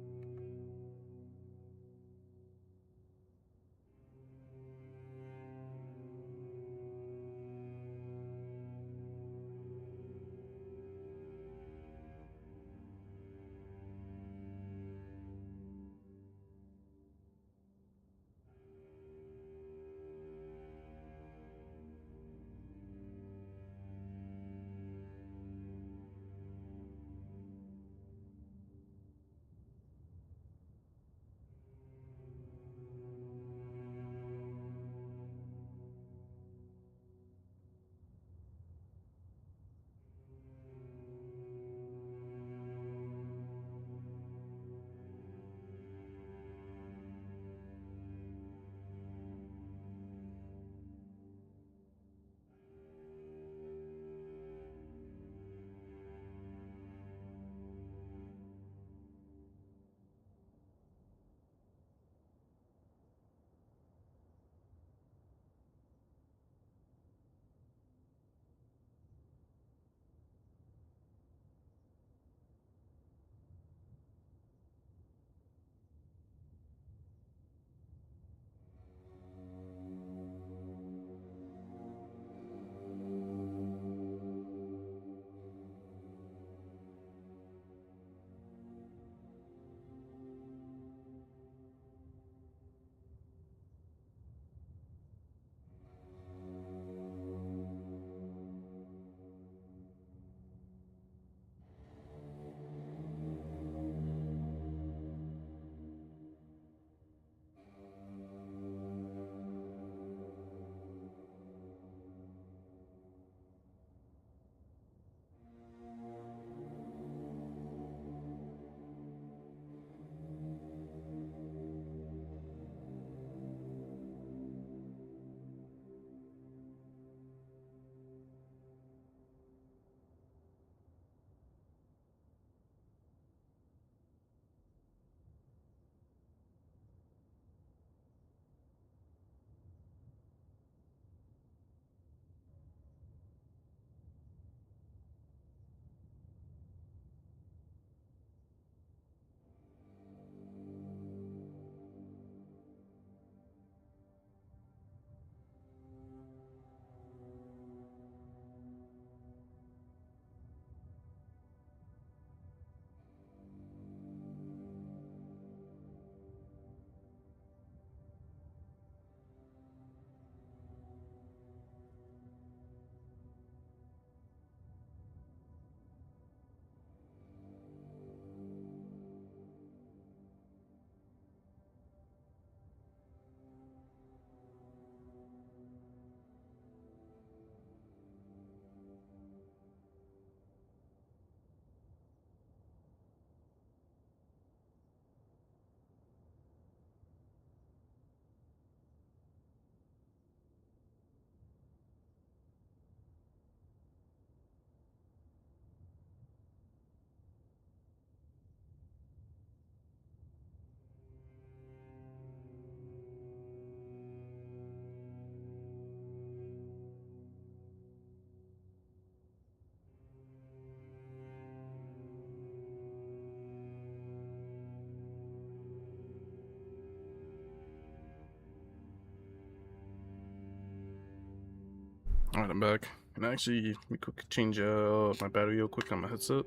Alright, I'm back. And actually, let me quick change my battery real quick on my headset.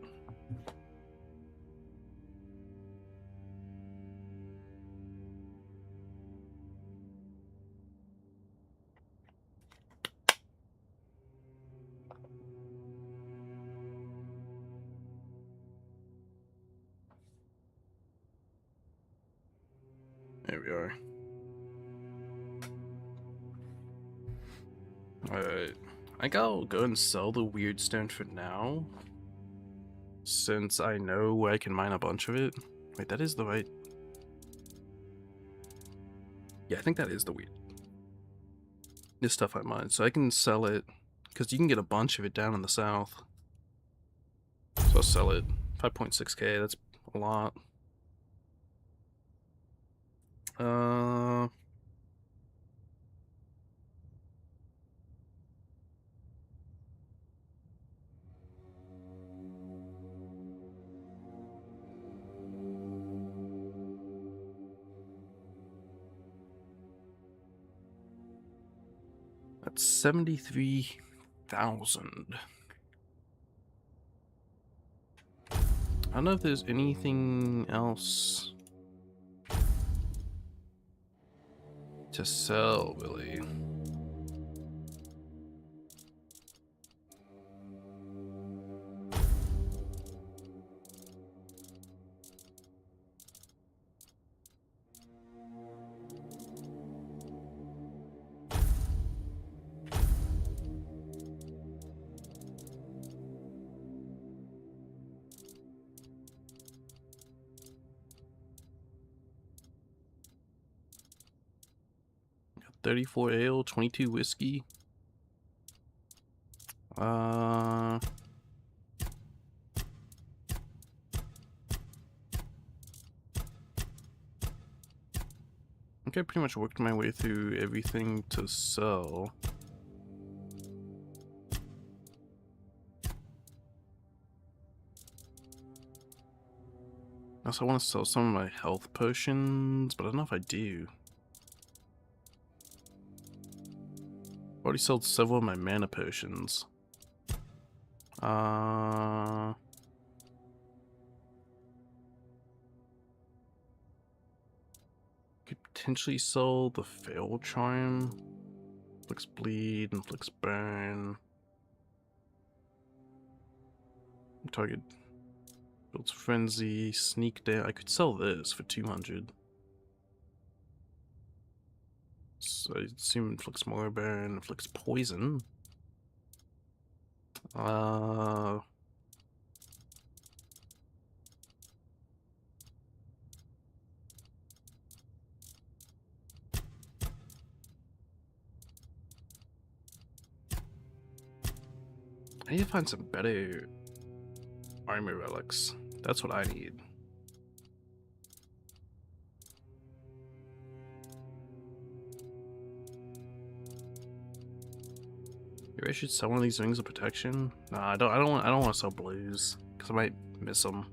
There we are. Alright. I think I'll go and sell the weird stone for now, since I know where I can mine a bunch of it. Wait, that is the right... Yeah, I think that is the weird. This stuff I mine, so I can sell it, because you can get a bunch of it down in the south. So I'll sell it. 5.6k, that's a lot. That's 73,000. I don't know if there's anything else to sell, really. Got 34 ale, 22 whiskey. I think I pretty much worked my way through everything to sell. Also, I want to sell some of my health potions, but I don't know if I do. Already sold several of my mana potions. Could potentially sell the Fail Charm. Inflicts bleed, inflicts burn. Target builds frenzy, sneak down. I could sell this for 200. So I assume inflicts more burn, inflicts poison. I need to find some better armor relics. That's what I need. Maybe I should sell one of these rings of protection. Nah, I don't want to sell blues because I might miss them.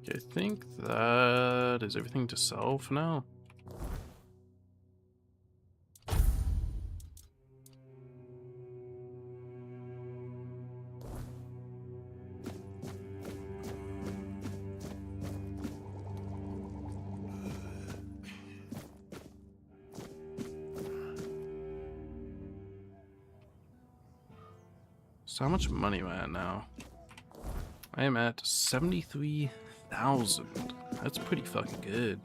Okay, I think that is everything to sell for now. So how much money am I at now? I am at 73,000. That's pretty fucking good.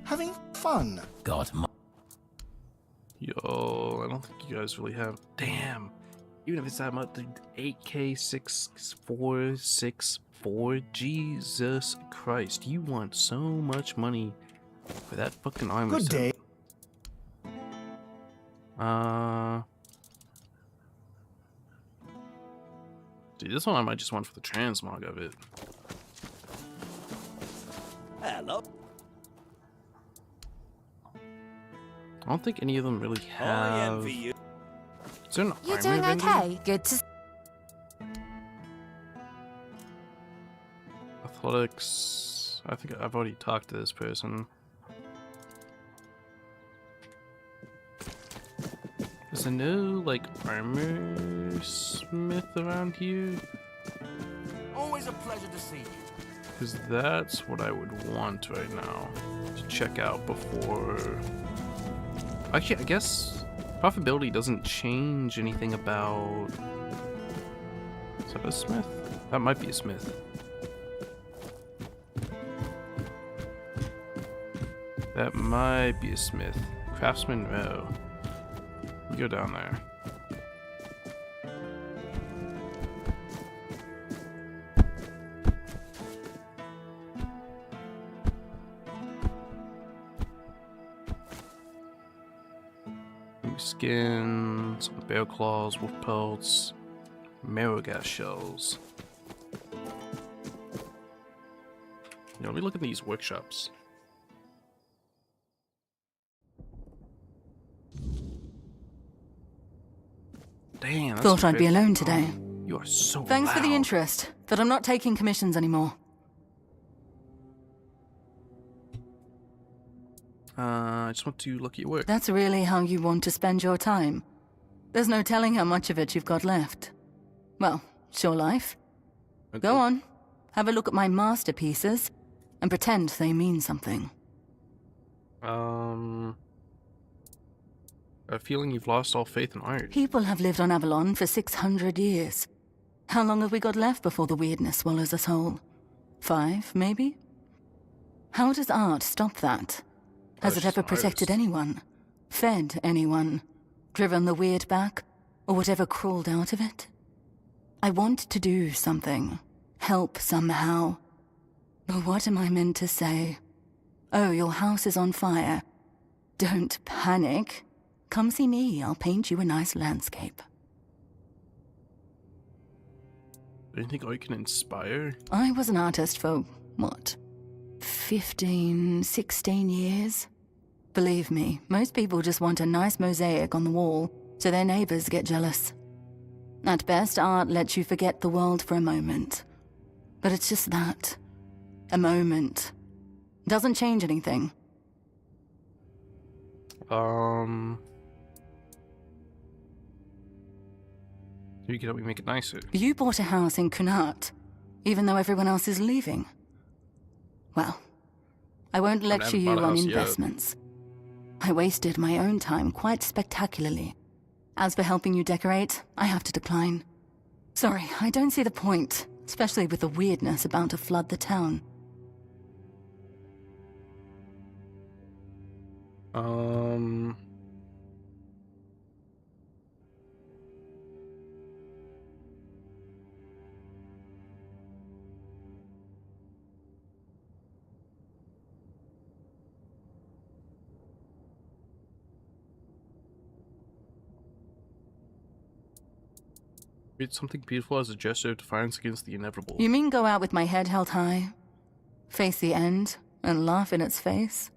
Having fun. God, yo, I don't think you guys really have. Damn. Even if it's that much, 8K 6464. Jesus Christ, you want so much money for that fucking armor set. Good day. Dude, this one I might just want for the transmog of it. Hello. I don't think any of them really I have... envy you. Is there an You armor doing vendor? okay? Good to... Athletics... I think I've already talked to this person. Is there no, like, armor smith around here? Always a pleasure to see you. Because that's what I would want right now to check out before... Actually, I guess profitability doesn't change anything about... Is that a smith? That might be a smith. That might be a smith. Craftsman Row. We go down there. New skin, some bear claws, wolf pelts, marrow gas shells. You know, let me look at these workshops. Damn, that's Thought I'd be fair. alone today. You are so Thanks for the loud. interest, but I'm not taking commissions anymore. I just want to look at your work. That's really how you want to spend your time. There's no telling how much of it you've got left. Well, it's your life. Okay. Go on, have a look at my masterpieces, and pretend they mean something. I have a feeling you've lost all faith in art. People have lived on Avalon for 600 years. How long have we got left before the weirdness swallows us whole? 5, maybe? How does art stop that? Has it she's ever an protected artist. anyone? Fed anyone? Driven the weird back? Or whatever crawled out of it? I want to do something. Help somehow. But what am I meant to say? Oh, your house is on fire. Don't panic. Come see me, I'll paint you a nice landscape. Do you think art can inspire? I was an artist for, what, 15, 16 years? Believe me, most people just want a nice mosaic on the wall so their neighbors get jealous. At best, art lets you forget the world for a moment. But it's just that. A moment. Doesn't change anything. You can help me make it nicer. You bought a house in Kunart, even though everyone else is leaving. Well, I won't lecture you on investments. I wasted my own time quite spectacularly. As for helping you decorate, I have to decline. Sorry, I don't see the point, especially with the weirdness about to flood the town. Create something beautiful as a gesture of defiance against the inevitable. You mean go out with my head held high, face the end, and laugh in its face?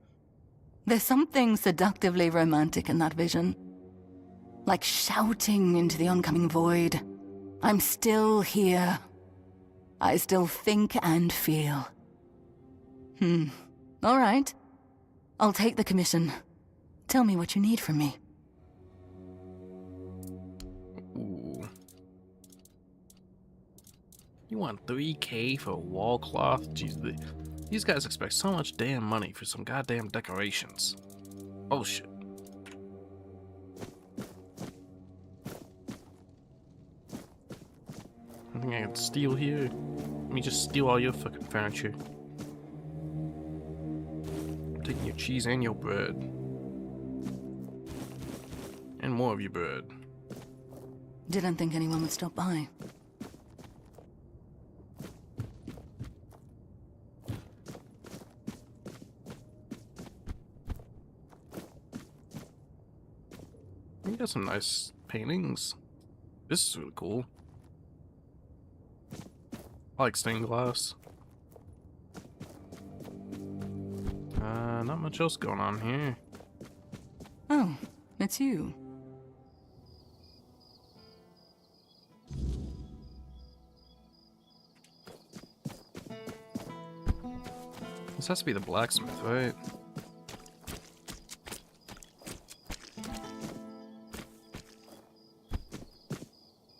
There's something seductively romantic in that vision. Like shouting into the oncoming void. I'm still here. I still think and feel. All right. I'll take the commission. Tell me what you need from me. Ooh. You want 3K for a wall cloth? Jeez, these guys expect so much damn money for some goddamn decorations. Oh shit. I think I can steal here. Let me just steal all your fucking furniture. I'm taking your cheese and your bread. And more of your bread. Didn't think anyone would stop by. You got some nice paintings. This is really cool. I like stained glass. Not much else going on here. Oh, it's you. This has to be the blacksmith, right?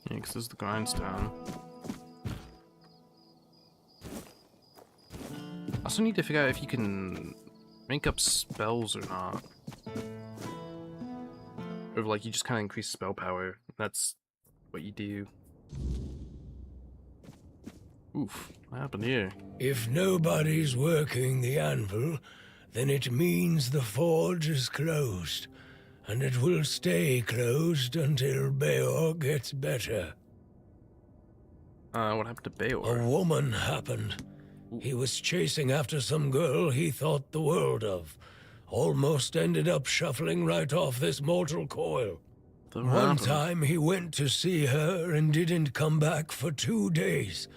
Yeah, because this is the grindstone. I also need to figure out if you can rank up spells or not. Or like you just kind of increase spell power. That's what you do. Oof, what happened here? If nobody's working the anvil, then it means the forge is closed, and it will stay closed until Beor gets better. What happened to Beor? A woman happened. He was chasing after some girl he thought the world of. Almost ended up shuffling right off this mortal coil. One time he went to see her and didn't come back for 2 days.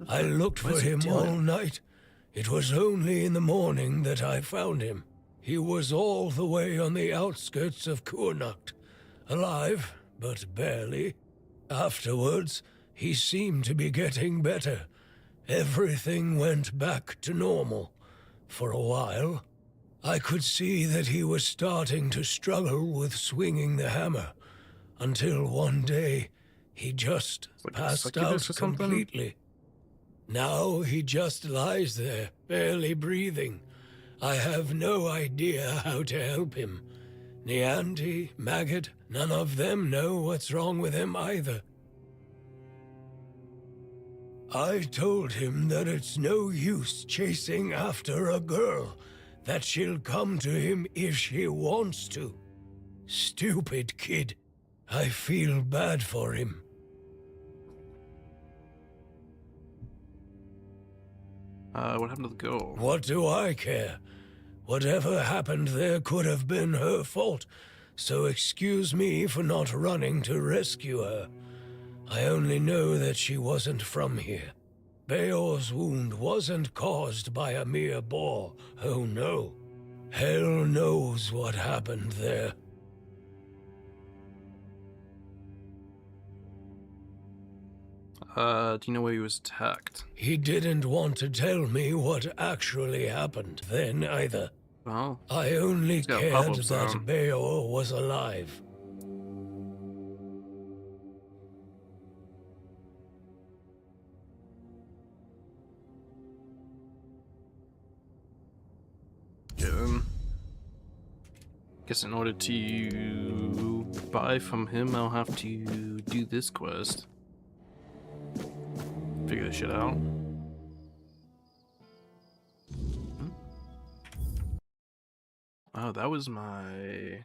I looked for him all night. It was only in the morning that I found him. He was all the way on the outskirts of Kurnacht. Alive, but barely. Afterwards, he seemed to be getting better. Everything went back to normal. For a while, I could see that he was starting to struggle with swinging the hammer. Until one day, he just passed out completely. Now he just lies there, barely breathing. I have no idea how to help him. Nianti, Maggot, none of them know what's wrong with him either. I told him that it's no use chasing after a girl, that she'll come to him if she wants to. Stupid kid. I feel bad for him. What happened to the girl? What do I care? Whatever happened there could have been her fault, so excuse me for not running to rescue her. I only know that she wasn't from here. Beor's wound wasn't caused by a mere boar, oh no. Hell knows what happened there. Do you know where he was attacked? He didn't want to tell me what actually happened then either. Well, I only cared that Beor was alive. Guess in order to buy from him, I'll have to do this quest. Figure this shit out. Oh, that was my